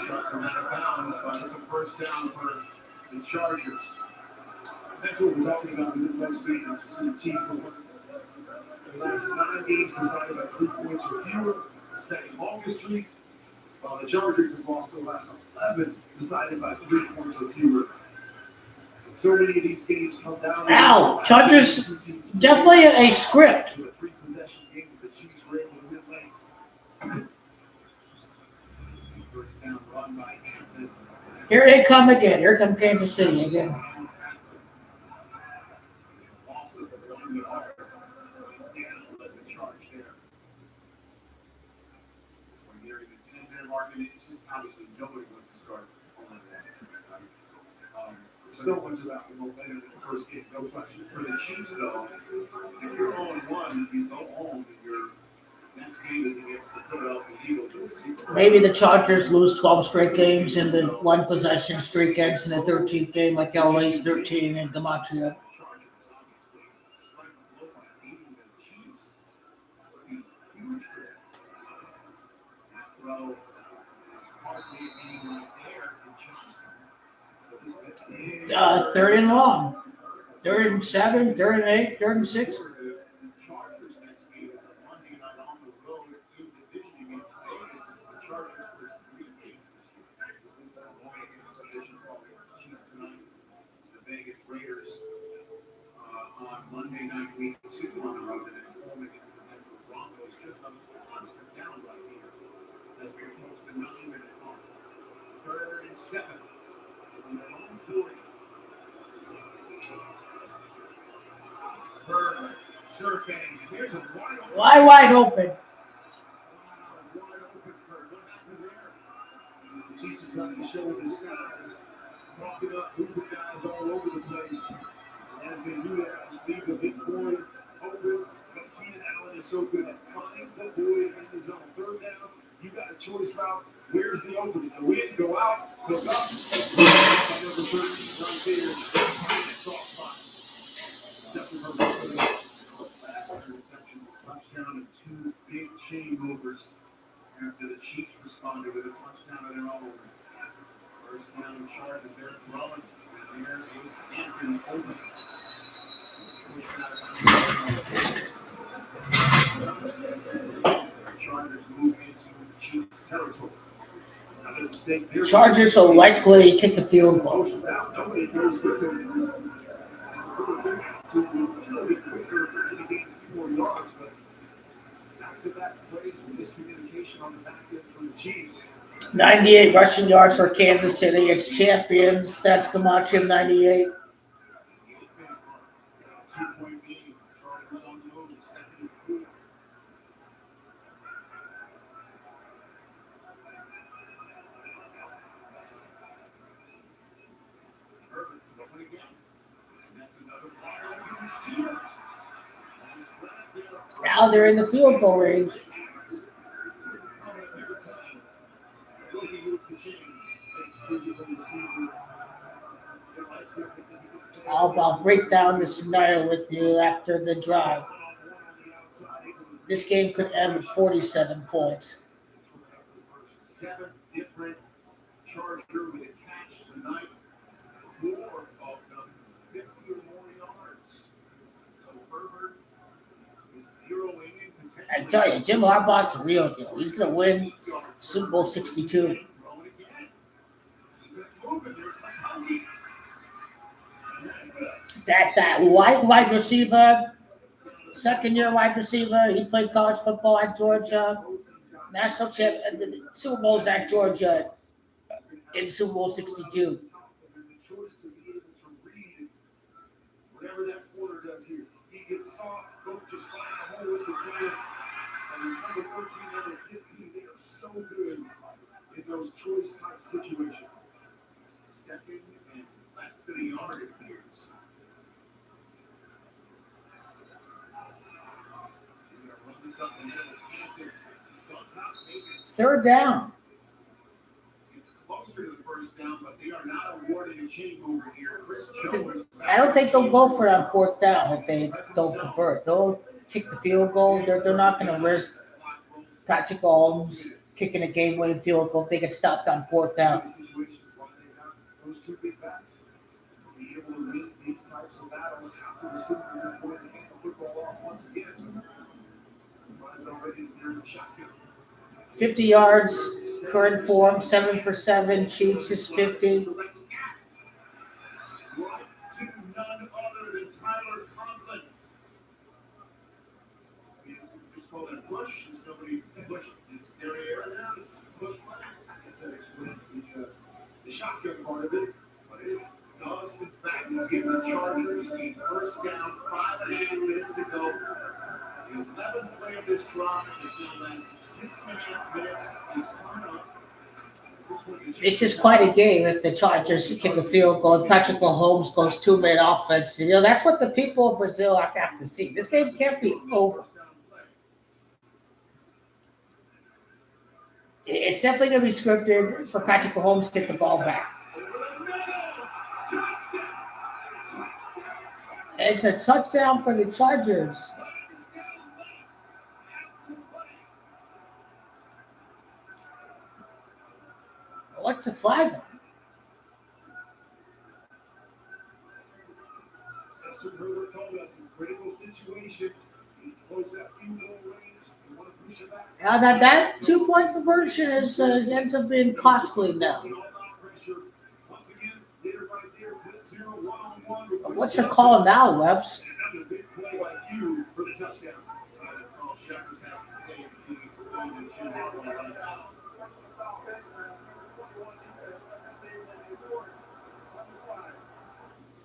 [SPEAKER 3] Shuts him out of bounds, but it's a first down for the Chargers. That's what we're talking about in the next week. The Chiefs have won the last 9 games decided by 3 points or fewer. Second longest streak, while the Chargers have lost the last 11 decided by 3 points or fewer. So many of these games come down.
[SPEAKER 2] Ow! Chargers, definitely a script.
[SPEAKER 3] With a 3-possession game with the Chiefs were able to win late. First down run by Hampton.
[SPEAKER 2] Here they come again. Here come Kansas City again.
[SPEAKER 3] Also, the one that are down led the charge there. We're nearing the 10-minute mark, and it's just obviously nobody wants to start on that. So much about the momentum in the first game, no question. For the Chiefs, though, if you're 0-1, you go home, and your next game is against the Philadelphia Eagles.
[SPEAKER 2] Maybe the Chargers lose 12 straight games and the one possession streak ends in the 13th game like LA's 13 and Gematria. Third and long. 3rd and 7, 3rd and 8, 3rd and 6.
[SPEAKER 3] Monday night, week 2 on the road, and then home against the Denver Broncos, just on the constant down right here, as we approach the 9-minute mark. 3rd and 7 on their own 40. Herbert, surveying, here's a
[SPEAKER 2] Wide open.
[SPEAKER 3] Wide open Kurt. What happened there? The Chiefs are trying to show the skies, walking up, moving guys all over the place. As they do that, Steve, the big boy, open, but Keenan Allen is so good at finding the boy in the zone. 3rd down, you got a choice route. Where's the opening? Go in, go out, go up. Number 13, right there. Soft spot. Touchdown and 2 big chain movers after the Chiefs responded with a touchdown of their own. First down, Chargers, they're throwing.
[SPEAKER 1] There is Hampton's over. Chargers move into Chiefs territory. Another mistake
[SPEAKER 2] The
[SPEAKER 1] there.
[SPEAKER 2] Chargers will likely kick a field goal.
[SPEAKER 3] Motion down. Nobody goes with him. To really quicker for any gain a few more yards, but back-to-back plays and miscommunication on the back end from the Chiefs.
[SPEAKER 2] 98 rushing yards for Kansas City. It's champions. Stats Camacho 98.
[SPEAKER 1] 2-point game. Chargers on the move. Second and 4. Herbert going again. And that's another wide receiver.
[SPEAKER 2] Now they're in the field goal range. I'll break down the scenario with you after the drive. This game could end with 47 points.
[SPEAKER 1] 7 different Charger with a catch tonight. 4 of them 50 or more yards. So Herbert is zeroing in potentially.
[SPEAKER 2] I tell you, Jim Harbaugh's the real deal. He's going to win Super Bowl 62. That wide receiver, second-year wide receiver, he played college football at Georgia, national champ, the Super Bowls at Georgia in Super Bowl 62.
[SPEAKER 3] Whatever that corner does here, he gets soft, don't just find a hole with his hand. And it's number 14, number 15, they are so good in those choice type situations.
[SPEAKER 1] Second and less than a yard it appears.
[SPEAKER 2] Third down.
[SPEAKER 1] It's closer to the first down, but they are not awarded a chain mover here. Chris Jones.
[SPEAKER 2] I don't think they'll go for it on fourth down if they don't convert. They'll kick the field goal. They're not going to risk Patrick Mahomes kicking a game-winning field goal if they get stopped on fourth down.
[SPEAKER 3] Situations why they have those two big backs. To be able to meet these types of battles after the Super Bowl point to get the football off once again. Runs already near the shotgun.
[SPEAKER 2] 50 yards, current form, 7 for 7. Chiefs is 50.
[SPEAKER 1] Right to none other than Tyler Conklin. Just call it a push. There's nobody push. It's area now. Push play.
[SPEAKER 3] I guess that explains the shotgun part of it.
[SPEAKER 1] But it does, in fact, give the Chargers a first down, 5.5 minutes to go. The 11th play of this drive is in last 6.5 minutes. Is coming up.
[SPEAKER 2] This is quite a game if the Chargers kick a field goal and Patrick Mahomes goes 2-minute offense. You know, that's what the people of Brazil have to see. This game can't be over. It's definitely going to be scripted for Patrick Mahomes to get the ball back. It's a touchdown for the Chargers. What's a flag on?
[SPEAKER 3] That's what Herbert told us in critical situations. You close that field goal range, you want to push it back.
[SPEAKER 2] Now that 2-point conversion is ends up being costly now.
[SPEAKER 3] Once again, leader right there, blitz here, one-on-one.
[SPEAKER 2] What's the call now, Webs?
[SPEAKER 3] Another big play by Hugh for the touchdown.
[SPEAKER 1] Shepherds have to stay in the lead.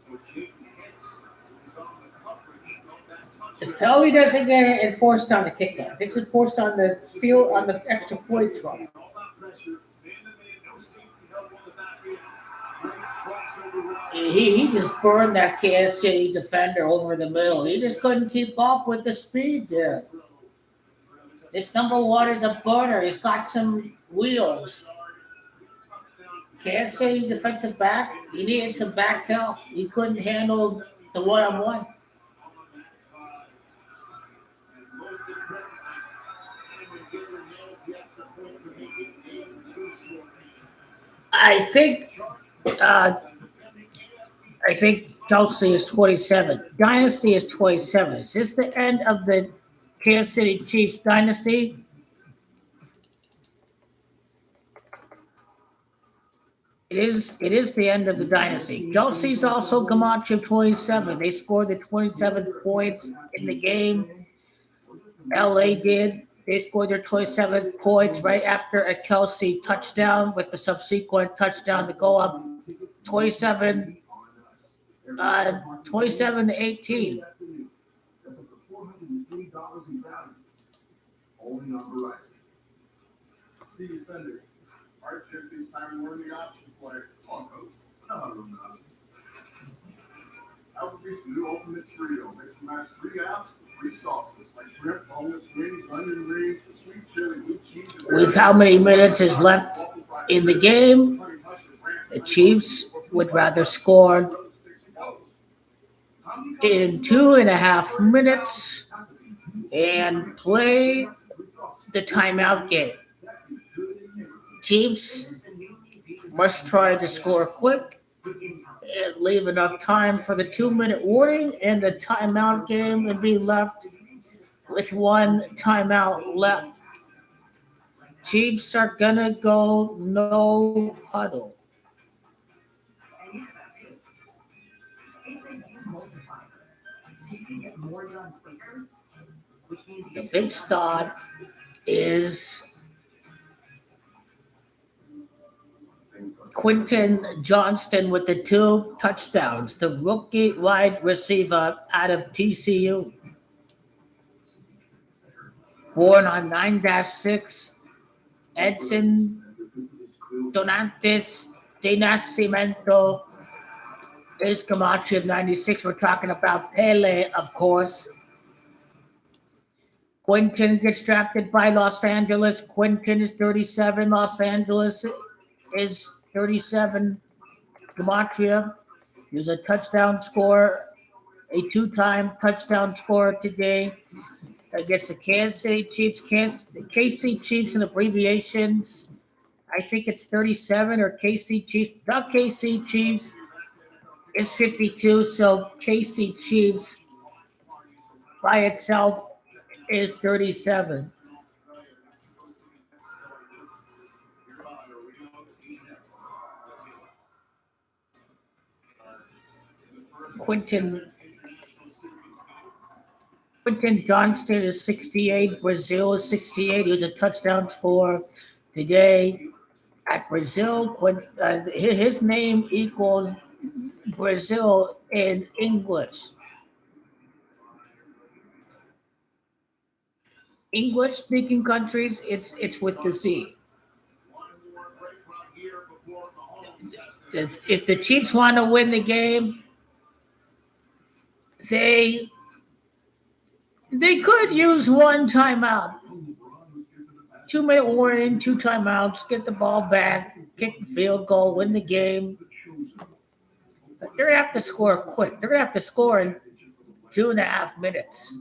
[SPEAKER 1] So Jake Hicks is on the coverage of that
[SPEAKER 2] The
[SPEAKER 1] touchdown.
[SPEAKER 2] penalty doesn't get enforced on the kickoff. It's enforced on the field on the extra point try.
[SPEAKER 3] All that pressure, man-to-man, no safety help on the back end. Great crossover route.
[SPEAKER 2] He just burned that Kansas City defender over the middle. He just couldn't keep up with the speed there. This number 1 is a burner. He's got some wheels. Kansas City defensive back, he needed some back help. He couldn't handle the one-on-one. I think I think KELCE is 27. Dynasty is 27. Is this the end of the Kansas City Chiefs dynasty? It is the end of the dynasty. KELCE's also Gamache 27. They scored the 27 points in the game. LA did. They scored their 27 points right after a KELCE touchdown with the subsequent touchdown to go up 27 27 to 18.
[SPEAKER 4] That's up to $403 in value. Only on Verizon.
[SPEAKER 7] See you Sunday. All right, Chip, this time we're the option player. On coach. No, Applebee's new ultimate trio. Mix and match 3 apps, 3 sauces like shrimp, boneless wings, onion rings, the sweet chili, blue cheese.
[SPEAKER 2] With how many minutes is left in the game, the Chiefs would rather score in 2.5 minutes and play the timeout game. Chiefs must try to score quick and leave enough time for the 2-minute warning and the timeout game and be left with 1 timeout left. Chiefs are gonna go no huddle. The big star is Quentin Johnston with the 2 touchdowns, the rookie wide receiver out of TCU. Born on 9-6, Edson Donantes de Nascimento is Camacho of 96. We're talking about Pele, of course. Quentin gets drafted by Los Angeles. Quentin is 37. Los Angeles is 37. Gematria. He was a touchdown scorer, a 2-time touchdown scorer today against the Kansas City Chiefs. The KC Chiefs in abbreviations. I think it's 37 or KC Chiefs. The KC Chiefs is 52. So KC Chiefs by itself is 37. Quentin Johnston is 68. Brazil is 68. He was a touchdown scorer today at Brazil. His name equals Brazil in English. English-speaking countries, it's with the Z. If the Chiefs want to win the game, they could use 1 timeout. 2-minute warning, 2 timeouts, get the ball back, kick the field goal, win the game. But they're going to have to score quick. They're going to have to score in 2.5 minutes.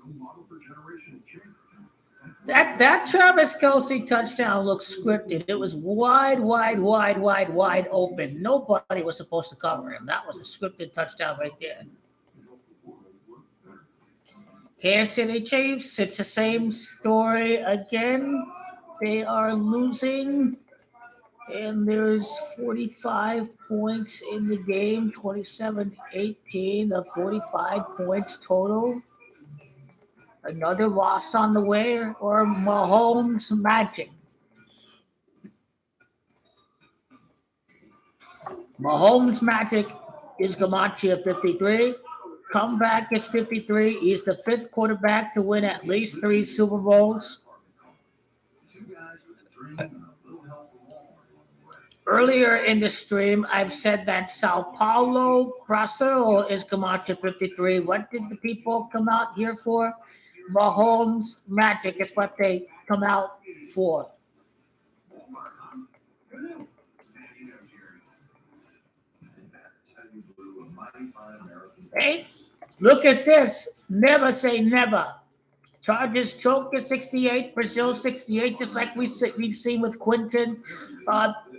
[SPEAKER 2] That Travis KELCE touchdown looks scripted. It was wide open. Nobody was supposed to cover him. That was a scripted touchdown right there. Kansas City Chiefs, it's the same story again. They are losing, and there's 45 points in the game, 27-18 of 45 points total. Another loss on the way, or Mahomes magic. Mahomes magic is Gamache at 53. Comeback is 53. He's the 5th quarterback to win at least 3 Super Bowls. Earlier in the stream, I've said that Sao Paulo, Brazil is Gamache 53. What did the people come out here for? Mahomes magic is what they come out for. Hey, look at this. Never say never. Chargers choke at 68, Brazil 68, just like we've seen with Quentin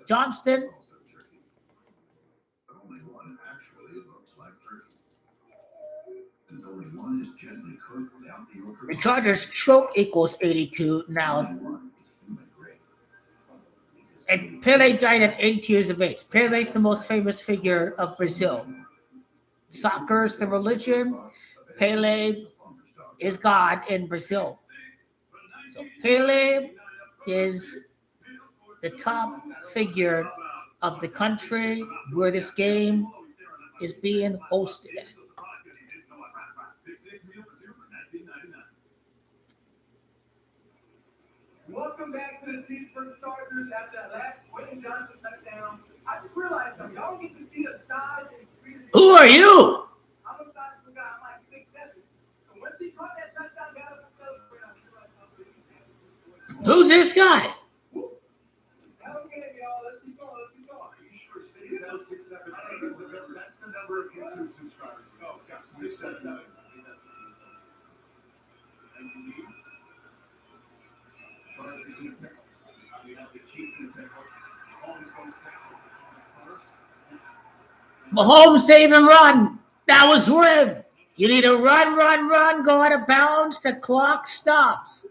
[SPEAKER 2] Johnston.
[SPEAKER 4] actually looks like turkey. Since only one is gently cooked without the yolk.
[SPEAKER 2] The Chargers choke equals 82 now. And Pele died at 8 years of age. Pele is the most famous figure of Brazil. Soccer is the religion. Pele is God in Brazil. So Pele is the top figure of the country where this game is being hosted at.
[SPEAKER 3] Welcome back to the Chiefs for starters after that last Wayne Johnson touchdown. I just realized something. Y'all get to see the size and speed of the
[SPEAKER 2] Who are you?
[SPEAKER 3] I'm a size of a guy. I'm like 6'7". So once he caught that touchdown, got up and celebrated, I realized how big he is.
[SPEAKER 2] Who's this guy?
[SPEAKER 3] Okay, y'all. Let's keep going. Let's keep going.
[SPEAKER 7] Are you sure 6'7", 6'7"? That's the number of YouTube subscribers. Oh, 6'7". And you need Chargers in a pickle. You have the Chiefs in a pickle. Mahomes goes down first.
[SPEAKER 2] Mahomes save and run. That was rigged. You need to run, go out of bounds. The clock stops.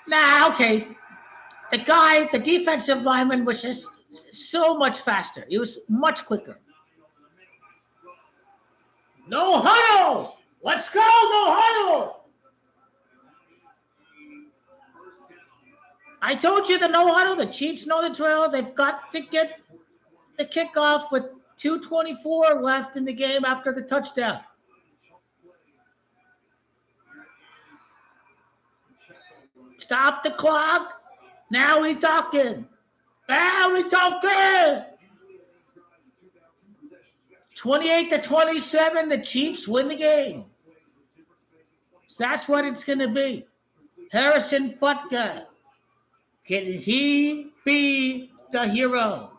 [SPEAKER 2] Nah, okay. The defensive lineman was just so much faster. He was much quicker. No huddle. Let's go, no huddle. I told you the no huddle. The Chiefs know the drill. They've got to get the kickoff with 2:24 left in the game after the touchdown. Stop the clock. Now we talking. 28-27, the Chiefs win the game. So that's what it's going to be. Harrison Butker. Can he be the hero?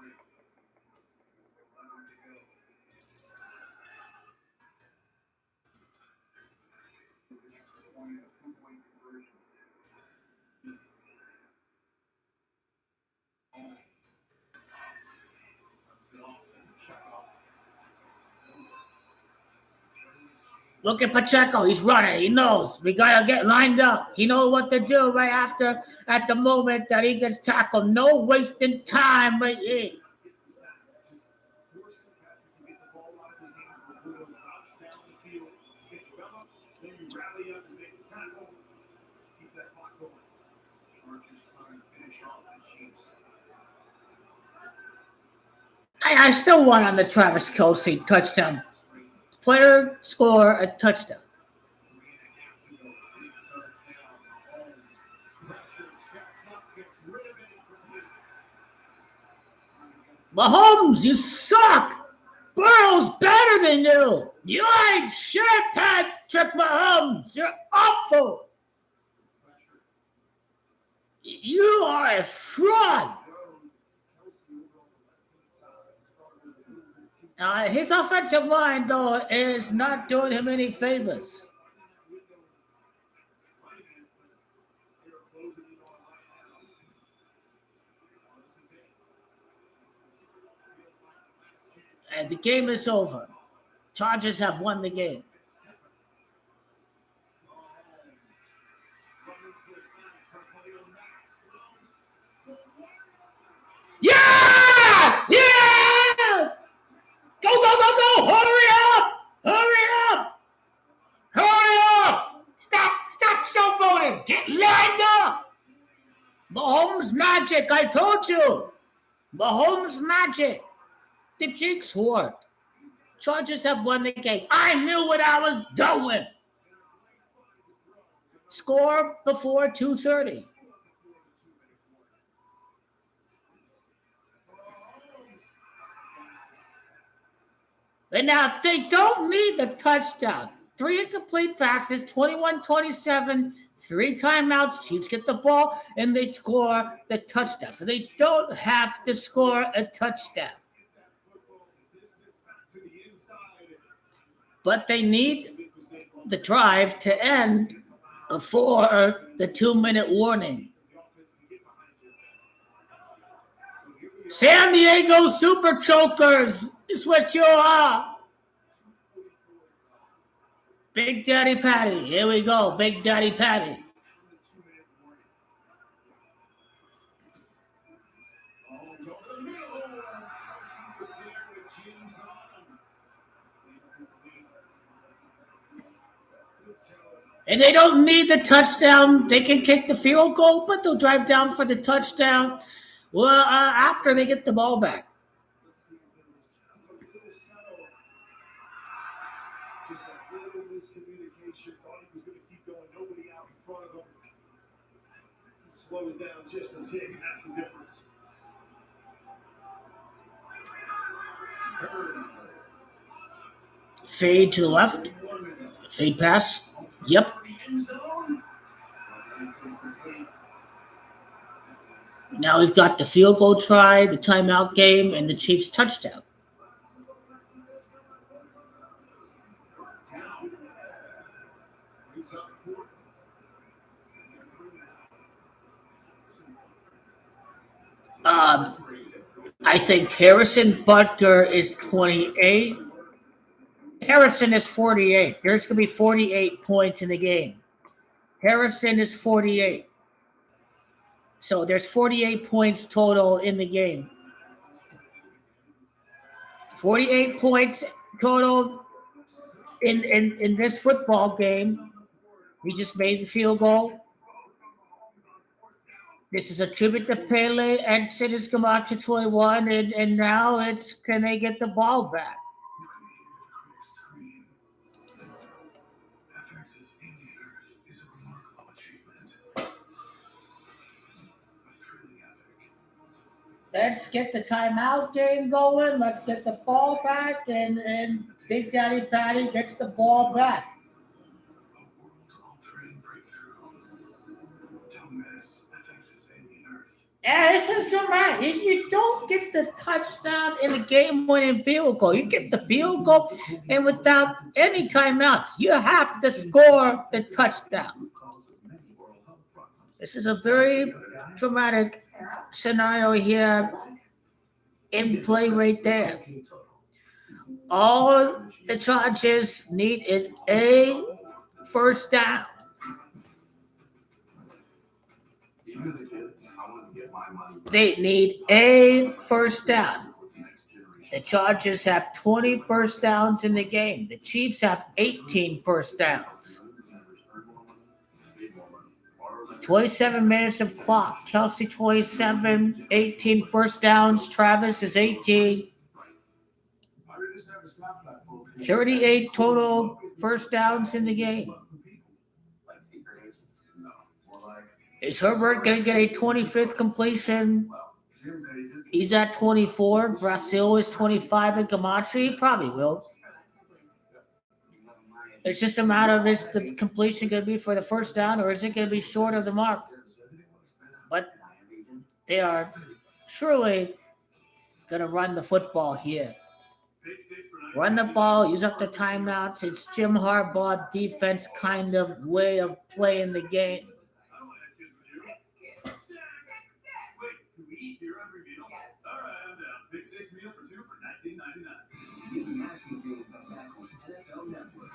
[SPEAKER 2] Look at Pacheco. He's running. He knows. We got to get lined up. He knows what to do right after, at the moment that he gets tackled. No wasting time right here. I still won on the Travis KELCE touchdown. Player score a touchdown. Mahomes, you suck. Burrow's better than you. You ain't shit, Patrick Mahomes. You're awful. You are a fraud. His offensive line, though, is not doing him any favors. And the game is over. Chargers have won the game. Yeah! Yeah! Go, go, go, go! Hurry up! Hurry up! Hurry up! Stop showboating! Get lined up! Mahomes magic, I told you! Mahomes magic! The jinx worked. Chargers have won the game. I knew what I was doing. Score before 2:30. And now they don't need the touchdown. 3 incomplete passes, 21-27, 3 timeouts. Chiefs get the ball and they score the touchdown. So they don't have to score a touchdown. But they need the drive to end before the 2-minute warning. San Diego Super Chokers is what you are. Big Daddy Patty. Here we go. Big Daddy Patty. And they don't need the touchdown. They can kick the field goal, but they'll drive down for the touchdown. Well, after they get the ball back.
[SPEAKER 3] Just a little miscommunication. Thought he was going to keep going. Nobody out in front of him. He slows down just a tick. That's the difference.
[SPEAKER 2] Fade to the left. Fade pass. Yep. Now we've got the field goal try, the timeout game, and the Chiefs touchdown. I think Harrison Butker is 28. Harrison is 48. There's going to be 48 points in the game. Harrison is 48. So there's 48 points total in the game. 48 points total in this football game. We just made the field goal. This is a tribute to Pele and Cities Camacho 21, and now it's can they get the ball back?
[SPEAKER 3] FX's Indian Earth is a remarkable achievement. A thrilling epic.
[SPEAKER 2] Let's get the timeout game going. Let's get the ball back, and Big Daddy Patty gets the ball back.
[SPEAKER 3] A world-altering breakthrough. Don't miss FX's Indian Earth.
[SPEAKER 2] Yeah, this is dramatic. You don't get the touchdown in the game-winning field goal. You get the field goal, and without any timeouts, you have to score the touchdown. This is a very dramatic scenario here in play right there. All the Chargers need is a first down. They need a first down. The Chargers have 20 first downs in the game. The Chiefs have 18 first downs. 27 minutes of clock. KELCE 27, 18 first downs. Travis is 18. 38 total first downs in the game. Is Herbert going to get a 25th completion? He's at 24. Brasil is 25 and Camacho. He probably will. It's just a matter of is the completion going to be for the first down or is it going to be short of the mark? But they are surely going to run the football here. Run the ball, use up the timeouts. It's Jim Harbaugh defense kind of way of playing the game.
[SPEAKER 3] Big six meal for two for $19.99.
[SPEAKER 4] International games on NFL Network.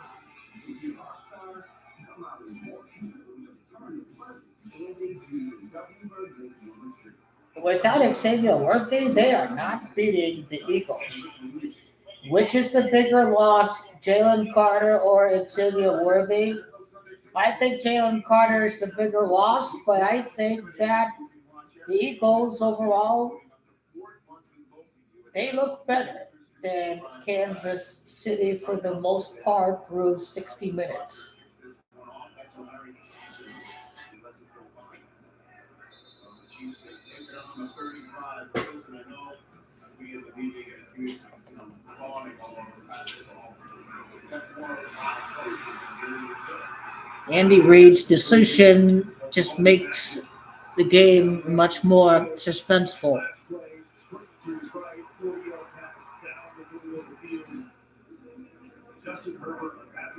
[SPEAKER 4] Our stars come out in the morning. And they do
[SPEAKER 2] Without Xavier Worthy, they are not beating the Eagles. Which is the bigger loss, Jalen Carter or Xavier Worthy? I think Jalen Carter is the bigger loss, but I think that the Eagles overall, they look better than Kansas City for the most part through 60 minutes. Andy Reid's decision just makes the game much more suspenseful.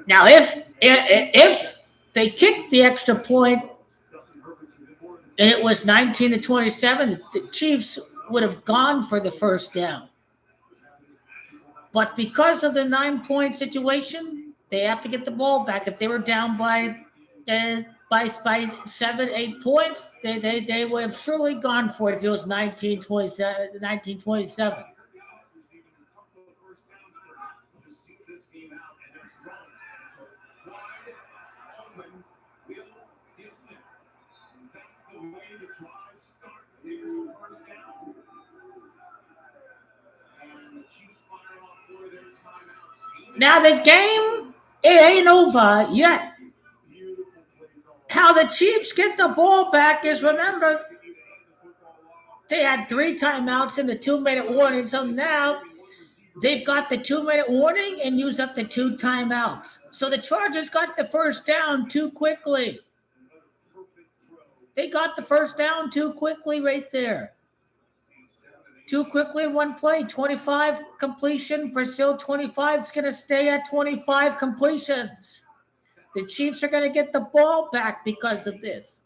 [SPEAKER 2] Now, if they kicked the extra point and it was 19-27, the Chiefs would have gone for the first down. But because of the 9-point situation, they have to get the ball back. If they were down by 7, 8 points, they would have surely gone for it if it was 19-27. Now the game, it ain't over yet. How the Chiefs get the ball back is, remember, they had 3 timeouts in the 2-minute warning. So now they've got the 2-minute warning and use up the 2 timeouts. So the Chargers got the first down too quickly. They got the first down too quickly right there. Too quickly in one play. 25 completion. Brazil 25 is going to stay at 25 completions. The Chiefs are going to get the ball back because of this.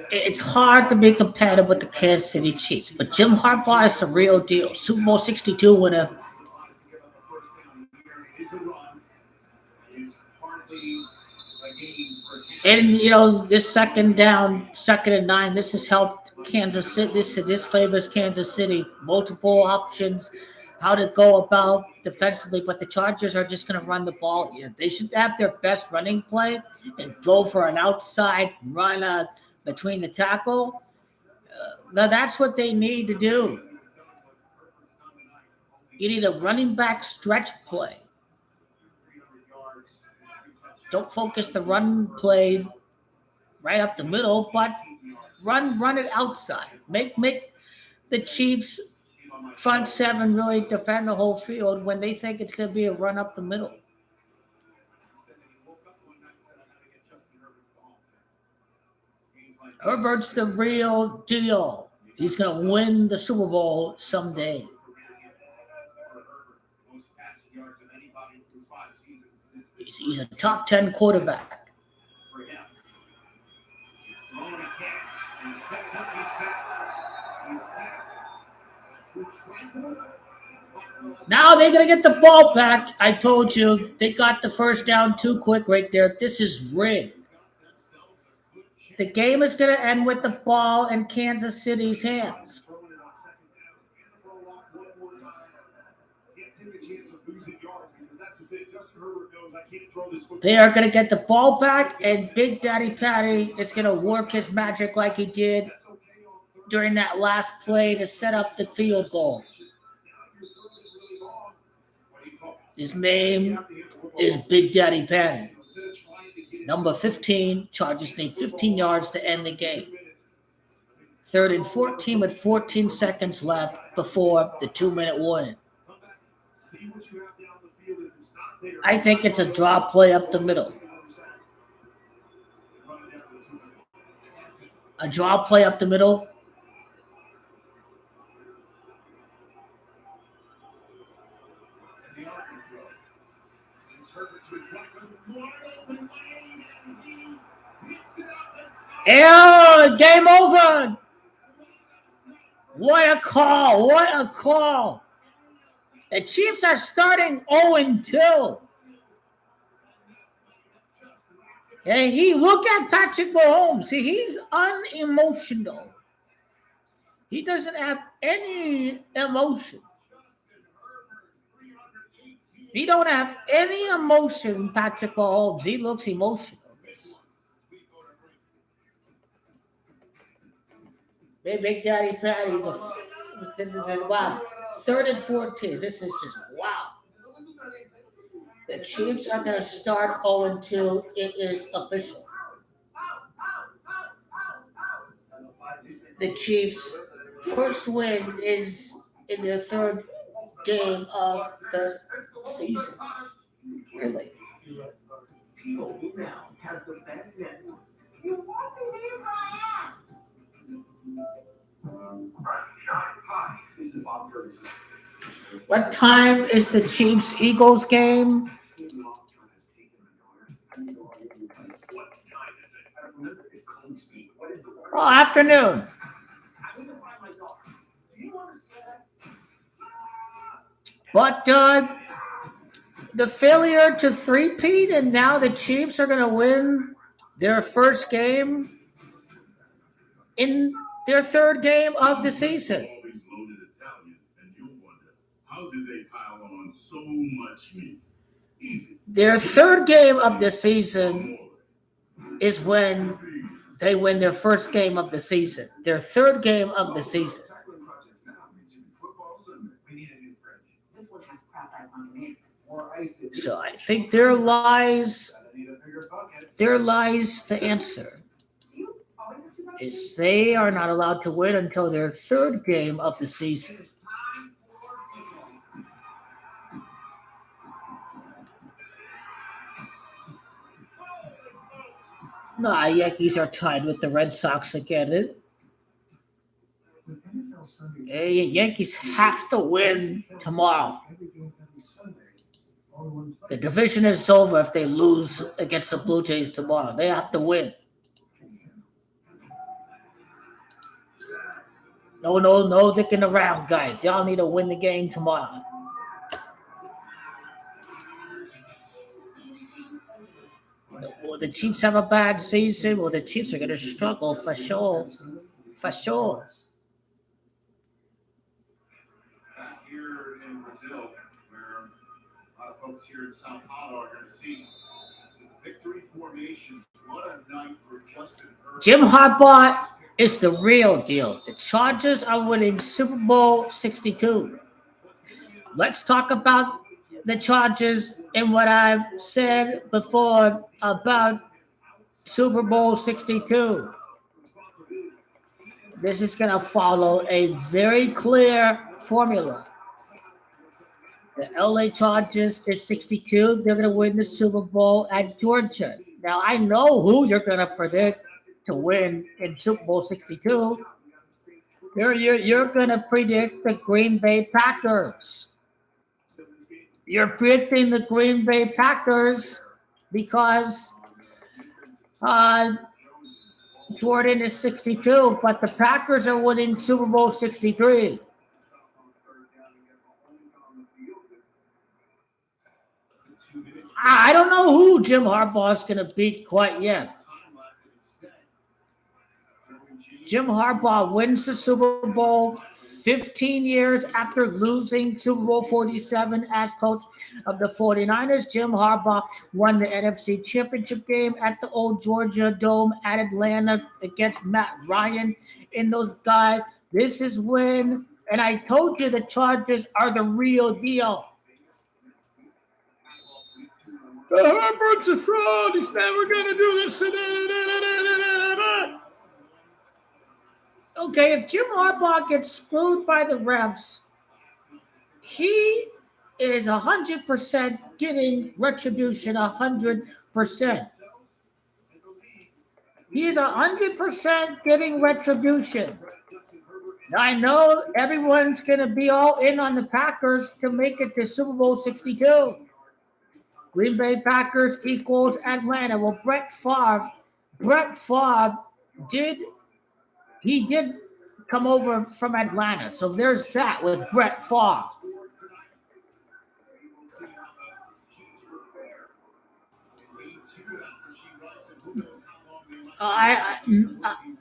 [SPEAKER 2] It's hard to be competitive with the Kansas City Chiefs, but Jim Harbaugh is a real deal. Super Bowl 62 winner. And this 2nd and 9, this has helped Kansas City. This favors Kansas City. Multiple options, how to go about defensively, but the Chargers are just going to run the ball. They should have their best running play and go for an outside run between the tackle. Now that's what they need to do. You need a running back stretch play. Don't focus the run play right up the middle, but run it outside. Make the Chiefs front 7 really defend the whole field when they think it's going to be a run up the middle. Herbert's the real deal. He's going to win the Super Bowl someday. He's a top 10 quarterback. Now they're going to get the ball back. I told you, they got the first down too quick right there. This is rigged. The game is going to end with the ball in Kansas City's hands. They are going to get the ball back, and Big Daddy Patty is going to work his magic like he did during that last play to set up the field goal. His name is Big Daddy Patty. Number 15, Chargers need 15 yards to end the game. 3rd and 14 with 14 seconds left before the 2-minute warning. I think it's a draw play up the middle. A draw play up the middle. Oh, game over. What a call. What a call. The Chiefs are starting 0-2. And look at Patrick Mahomes. He's unemotional. He doesn't have any emotion. He don't have any emotion, Patrick Mahomes. He looks emotional. Big Daddy Patty's wow. 3rd and 14. This is just wow. The Chiefs are going to start 0-2. It is official. The Chiefs' first win is in their 3rd game of the season. Really.
[SPEAKER 4] T-Mobile now has the best network.
[SPEAKER 9] You won't believe who I am.
[SPEAKER 7] Hi, this is
[SPEAKER 3] to Bob Ferguson.
[SPEAKER 2] What time is the Chiefs Eagles game? Oh, afternoon. But the failure to three-peat, and now the Chiefs are going to win their first game in their third game of the season.
[SPEAKER 7] Always loaded Italian, and you wonder, how did they pile on so much meat? Easy.
[SPEAKER 2] Their third game of the season is when they win their first game of the season. Their third game of the season.
[SPEAKER 3] We need a new fridge.
[SPEAKER 6] This one has crab ice on the menu.
[SPEAKER 3] More ice.
[SPEAKER 2] So I think there lies
[SPEAKER 3] I need a bigger bucket.
[SPEAKER 2] the answer. Is they are not allowed to win until their third game of the season. No, Yankees are tied with the Red Sox again. Yankees have to win tomorrow. The division is over if they lose against the Blue Jays tomorrow. They have to win. No dicking around, guys. Y'all need to win the game tomorrow. Will the Chiefs have a bad season? Well, the Chiefs are going to struggle for sure. For sure.
[SPEAKER 1] Back here in Brazil, where a lot of folks here in Sao Paulo are going to see some victory formation. What a night for Justin Herbert.
[SPEAKER 2] Jim Harbaugh is the real deal. The Chargers are winning Super Bowl 62. Let's talk about the Chargers and what I've said before about Super Bowl 62. This is going to follow a very clear formula. The LA Chargers is 62. They're going to win the Super Bowl at Georgia. Now, I know who you're going to predict to win in Super Bowl 62. You're going to predict the Green Bay Packers. You're predicting the Green Bay Packers because Jordan is 62, but the Packers are winning Super Bowl 63. I don't know who Jim Harbaugh is going to beat quite yet. Jim Harbaugh wins the Super Bowl 15 years after losing Super Bowl 47 as coach of the 49ers. Jim Harbaugh won the NFC Championship game at the old Georgia Dome at Atlanta against Matt Ryan and those guys. This is when, and I told you the Chargers are the real deal. Herbert's a fraud. He's never going to do this. Okay, if Jim Harbaugh gets screwed by the refs, he is 100% getting retribution, 100%. He is 100% getting retribution. Now, I know everyone's going to be all in on the Packers to make it to Super Bowl 62. Green Bay Packers equals Atlanta. Well, Brett Favre did come over from Atlanta. So there's that with Brett Favre.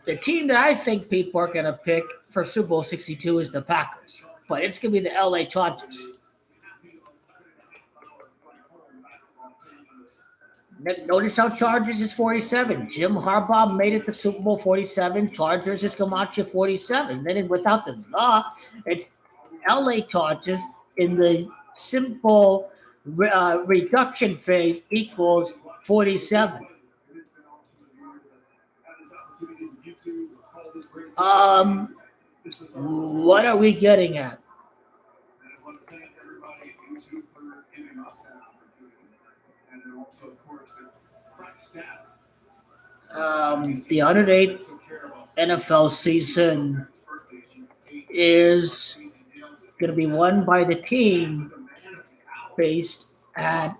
[SPEAKER 2] The team that I think people are going to pick for Super Bowl 62 is the Packers. But it's going to be the LA Chargers. Notice how Chargers is 47. Jim Harbaugh made it to Super Bowl 47. Chargers is Camacho 47. Then without the, it's LA Chargers in the simple reduction phase equals 47. What are we getting at? The 108th NFL season is going to be won by the team based at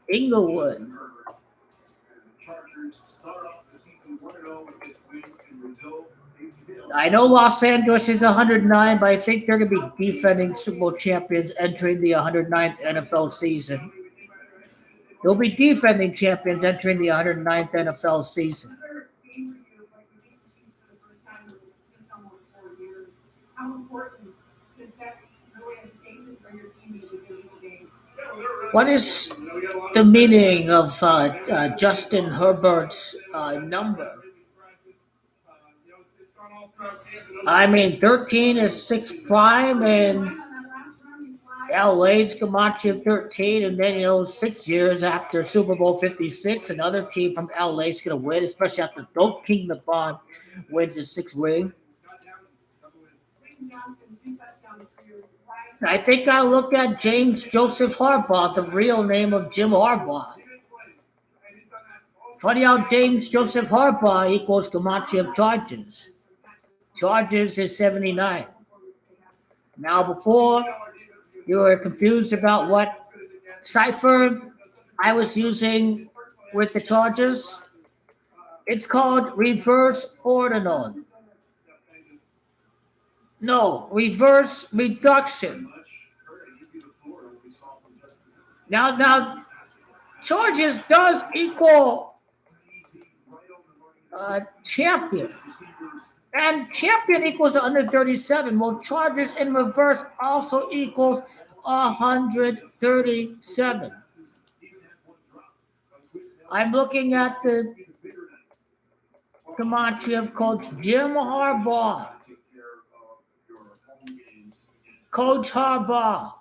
[SPEAKER 2] Inglewood. I know Los Angeles is 109, but I think they're going to be defending Super Bowl champions entering the 109th NFL season. They'll be defending champions entering the 109th NFL season.
[SPEAKER 5] How important to set really a statement for your team in a divisional game?
[SPEAKER 2] What is the meaning of Justin Herbert's number? I mean, 13 is 6 prime, and LA's Camacho 13, and then 6 years after Super Bowl 56, another team from LA's going to win, especially after Dope King the Bond wins his 6th ring. I think I look at James Joseph Harbaugh, the real name of Jim Harbaugh. Funny how James Joseph Harbaugh equals Camacho of Chargers. Chargers is 79. Now, before you were confused about what cipher I was using with the Chargers, it's called reverse ordinal. No, reverse reduction. Now, Chargers does equal champion. And champion equals 137. Well, Chargers in reverse also equals 137. I'm looking at the Camacho coach Jim Harbaugh. Coach Harbaugh.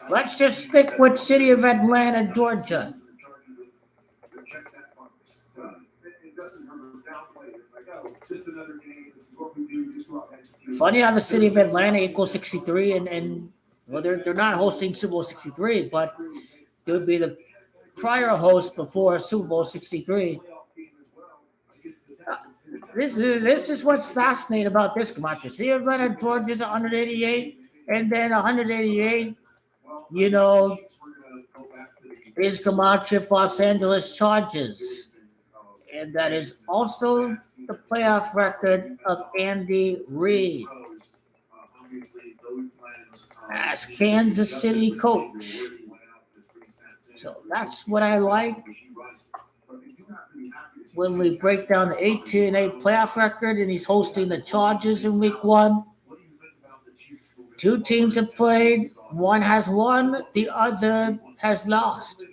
[SPEAKER 2] Let's just stick with City of Atlanta, Georgia. Funny how the City of Atlanta equals 63, and well, they're not hosting Super Bowl 63, but it would be the prior host before Super Bowl 63. This is what's fascinating about this Camacho. City of Atlanta, Georgia's 188, and then 188, is Camacho Los Angeles Chargers. And that is also the playoff record of Andy Reid as Kansas City coach. So that's what I like when we break down the 18-8 playoff record, and he's hosting the Chargers in week 1. 2 teams have played. One has won. The other has lost.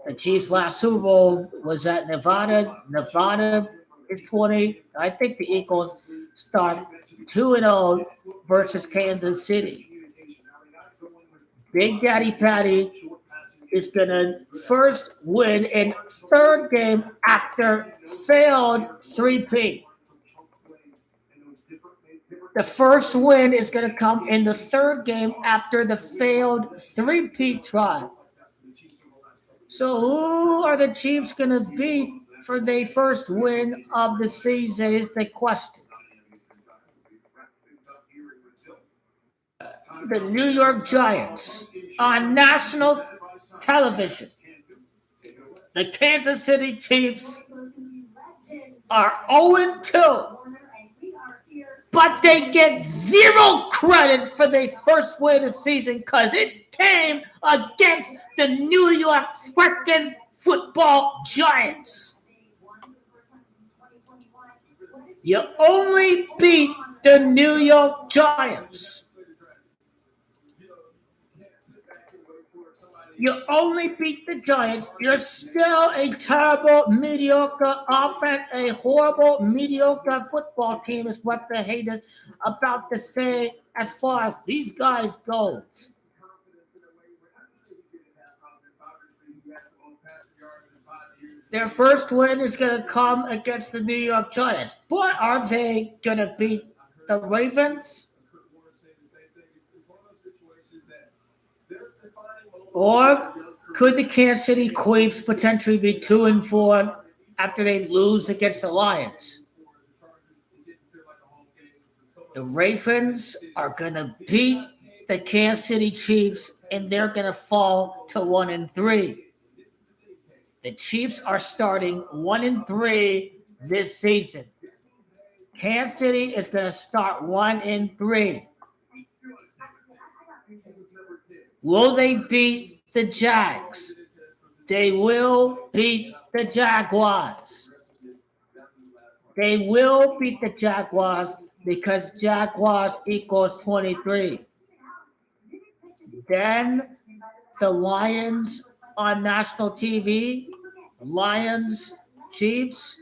[SPEAKER 2] The Chiefs' last Super Bowl was at Nevada. Nevada is 20. I think the Eagles start 2-0 versus Kansas City. Big Daddy Patty is going to first win in 3rd game after failed 3P. The first win is going to come in the 3rd game after the failed 3P try. So who are the Chiefs going to beat for their first win of the season is the question. The New York Giants on national television. The Kansas City Chiefs are 0-2. But they get 0 credit for their first win of the season because it came against the New York freaking football Giants. You only beat the New York Giants. You only beat the Giants. You're still a terrible, mediocre offense, a horrible, mediocre football team is what the haters about to say as far as these guys goes. Their first win is going to come against the New York Giants. But are they going to beat the Ravens? Or Could the Kansas City Chiefs potentially be 2-4 after they lose against the Lions? The Ravens are going to beat the Kansas City Chiefs, and they're going to fall to 1-3. The Chiefs are starting 1-3 this season. Kansas City is going to start 1-3. Will they beat the Jags? They will beat the Jaguars. They will beat the Jaguars because Jaguars equals 23. Then the Lions on national TV, Lions, Chiefs,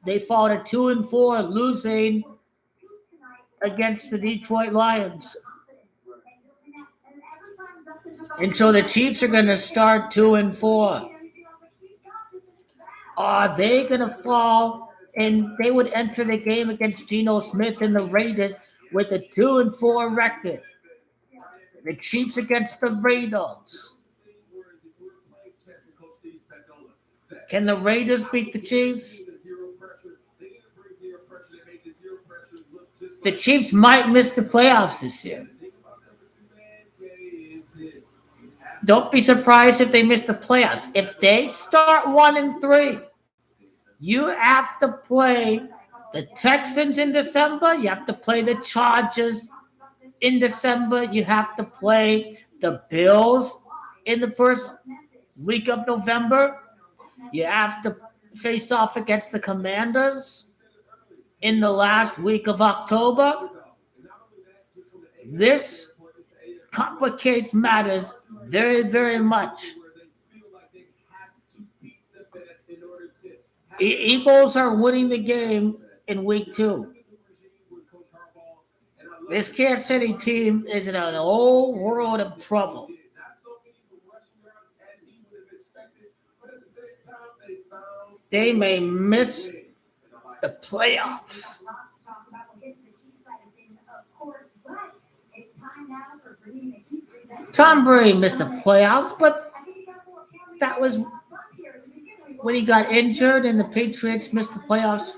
[SPEAKER 2] they fall to 2-4, losing against the Detroit Lions. And so the Chiefs are going to start 2-4. Are they going to fall? And they would enter the game against Geno Smith and the Raiders with a 2-4 record. The Chiefs against the Raiders. Can the Raiders beat the Chiefs? The Chiefs might miss the playoffs this year. Don't be surprised if they miss the playoffs. If they start 1-3, you have to play the Texans in December. You have to play the Chargers in December. You have to play the Bills in the first week of November. You have to face off against the Commanders in the last week of October. This complicates matters very, very much. Eagles are winning the game in week 2. This Kansas City team is in a whole world of trouble. They may miss the playoffs. Tom Brady missed the playoffs, but that was when he got injured and the Patriots missed the playoffs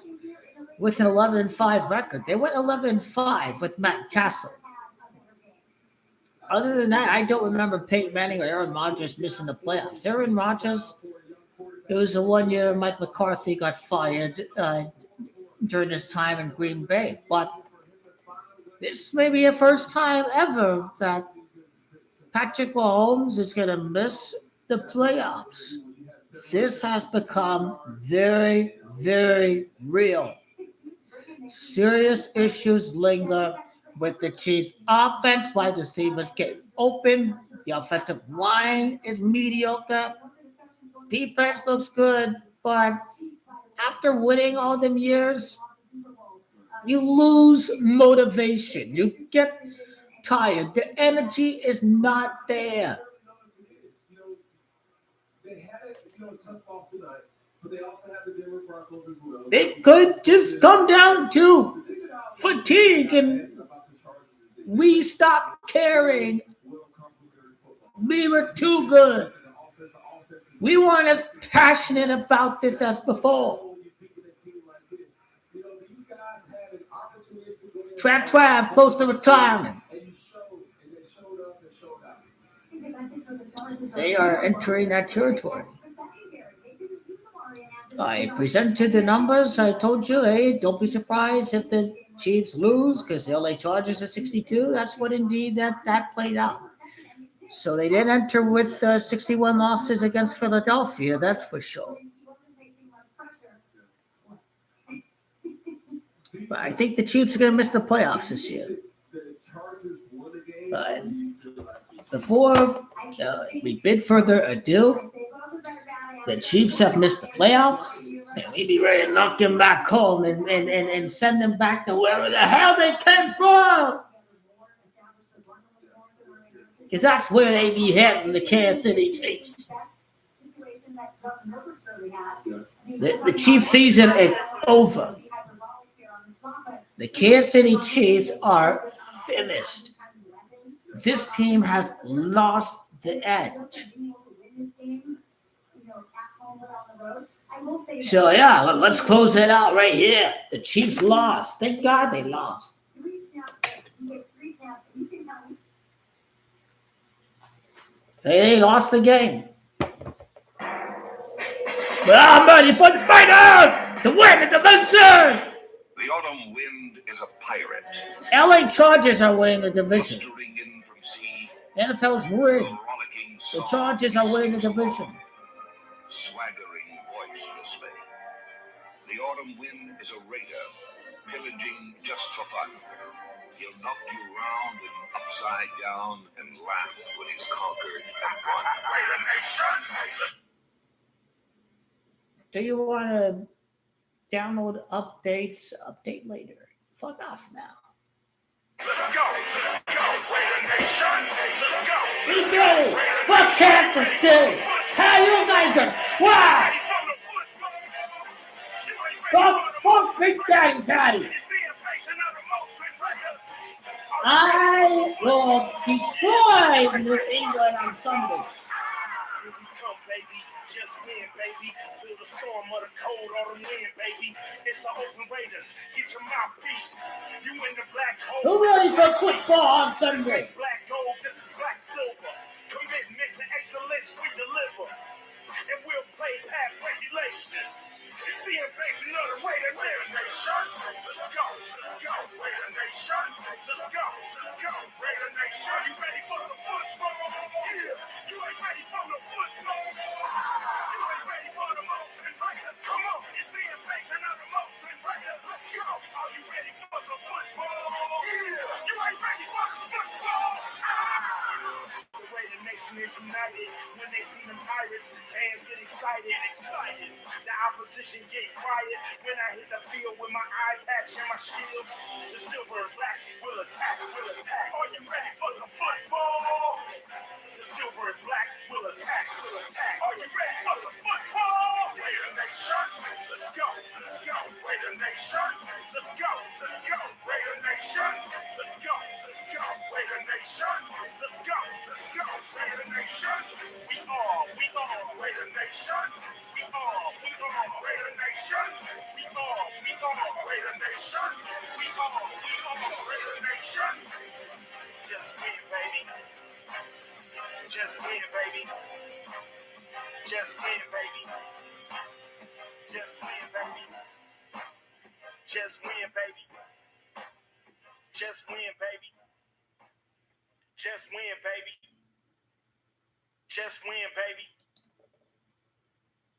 [SPEAKER 2] with an 11-5 record. They went 11-5 with Matt Castle. Other than that, I don't remember Peyton Manning or Aaron Rodgers missing the playoffs. Aaron Rodgers, it was the one year Mike McCarthy got fired during his time in Green Bay. But this may be the first time ever that Patrick Mahomes is going to miss the playoffs. This has become very, very real. Serious issues linger with the Chiefs' offense. Wide receivers get open. The offensive line is mediocre. Defense looks good, but after winning all them years, you lose motivation. You get tired. The energy is not there. It could just come down to fatigue and we stopped caring. We were too good. We weren't as passionate about this as before. Trav, close to retirement. They are entering that territory. I presented the numbers. I told you, hey, don't be surprised if the Chiefs lose because the LA Chargers are 62. That's what indeed that played out. So they didn't enter with 61 losses against Philadelphia, that's for sure. But I think the Chiefs are going to miss the playoffs this year. But before we bid further ado, the Chiefs have missed the playoffs, and we'd be ready to knock them back home and send them back to wherever the hell they came from. Because that's where they be heading, the Kansas City Chiefs. The Chiefs season is over. The Kansas City Chiefs are finished. This team has lost the edge. So yeah, let's close it out right here. The Chiefs lost. Thank God they lost. They lost the game. But I'm ready for the final to win the division.
[SPEAKER 9] The autumn wind is a pirate.
[SPEAKER 2] LA Chargers are winning the division.
[SPEAKER 9] Blustering in from sea,
[SPEAKER 2] NFL's rigged.
[SPEAKER 9] rollicking
[SPEAKER 2] The
[SPEAKER 9] song,
[SPEAKER 2] Chargers are winning the division.
[SPEAKER 9] swaggering boisterously. The autumn wind is a raider, pillaging just for fun. He'll knock you round and upside down and laugh when he's conquered and won. Raider Nation!
[SPEAKER 2] Do you want to download updates? Update later. Fuck off now.
[SPEAKER 9] Let's go, Raider Nation! Let's go!
[SPEAKER 2] Let's go! Fuck Kansas City! How you guys are trash! Fuck Big Daddy Daddy! I will destroy New England on Sunday.
[SPEAKER 9] Just win, baby. Feel the storm of the cold autumn wind, baby. It's the Oakland Raiders. Get your mouthpiece. You in the black hole.
[SPEAKER 2] Who ready for football on Sunday?
[SPEAKER 9] Black gold, this is black silver. Commitment to excellence, we deliver. And we'll play past regulation. It's the invasion of the Raider Nation. Let's go, Raider Nation. Let's go, Raider Nation. You ready for some football? Yeah, you ain't ready for no football. You ain't ready for the Oakland Raiders. Come on, it's the invasion of the Oakland Raiders. Let's go. Are you ready for some football? Yeah, you ain't ready for this football. The Raider Nation is united. When they see them pirates, fans get excited. The opposition get quiet. When I hit the field with my eye patch and my shield, the silver and black will attack. Are you ready for some football? The silver and black will attack. Are you ready for some football? Raider Nation, let's go. Raider Nation, let's go. Raider Nation, let's go. Raider Nation, let's go. Raider Nation, we are Raider Nation. We are Raider Nation. We are Raider Nation. We are Raider Nation. Just win, baby. Just win, baby. Just win, baby. Just win, baby. Just win, baby. Just win, baby. Just win, baby. Just win, baby.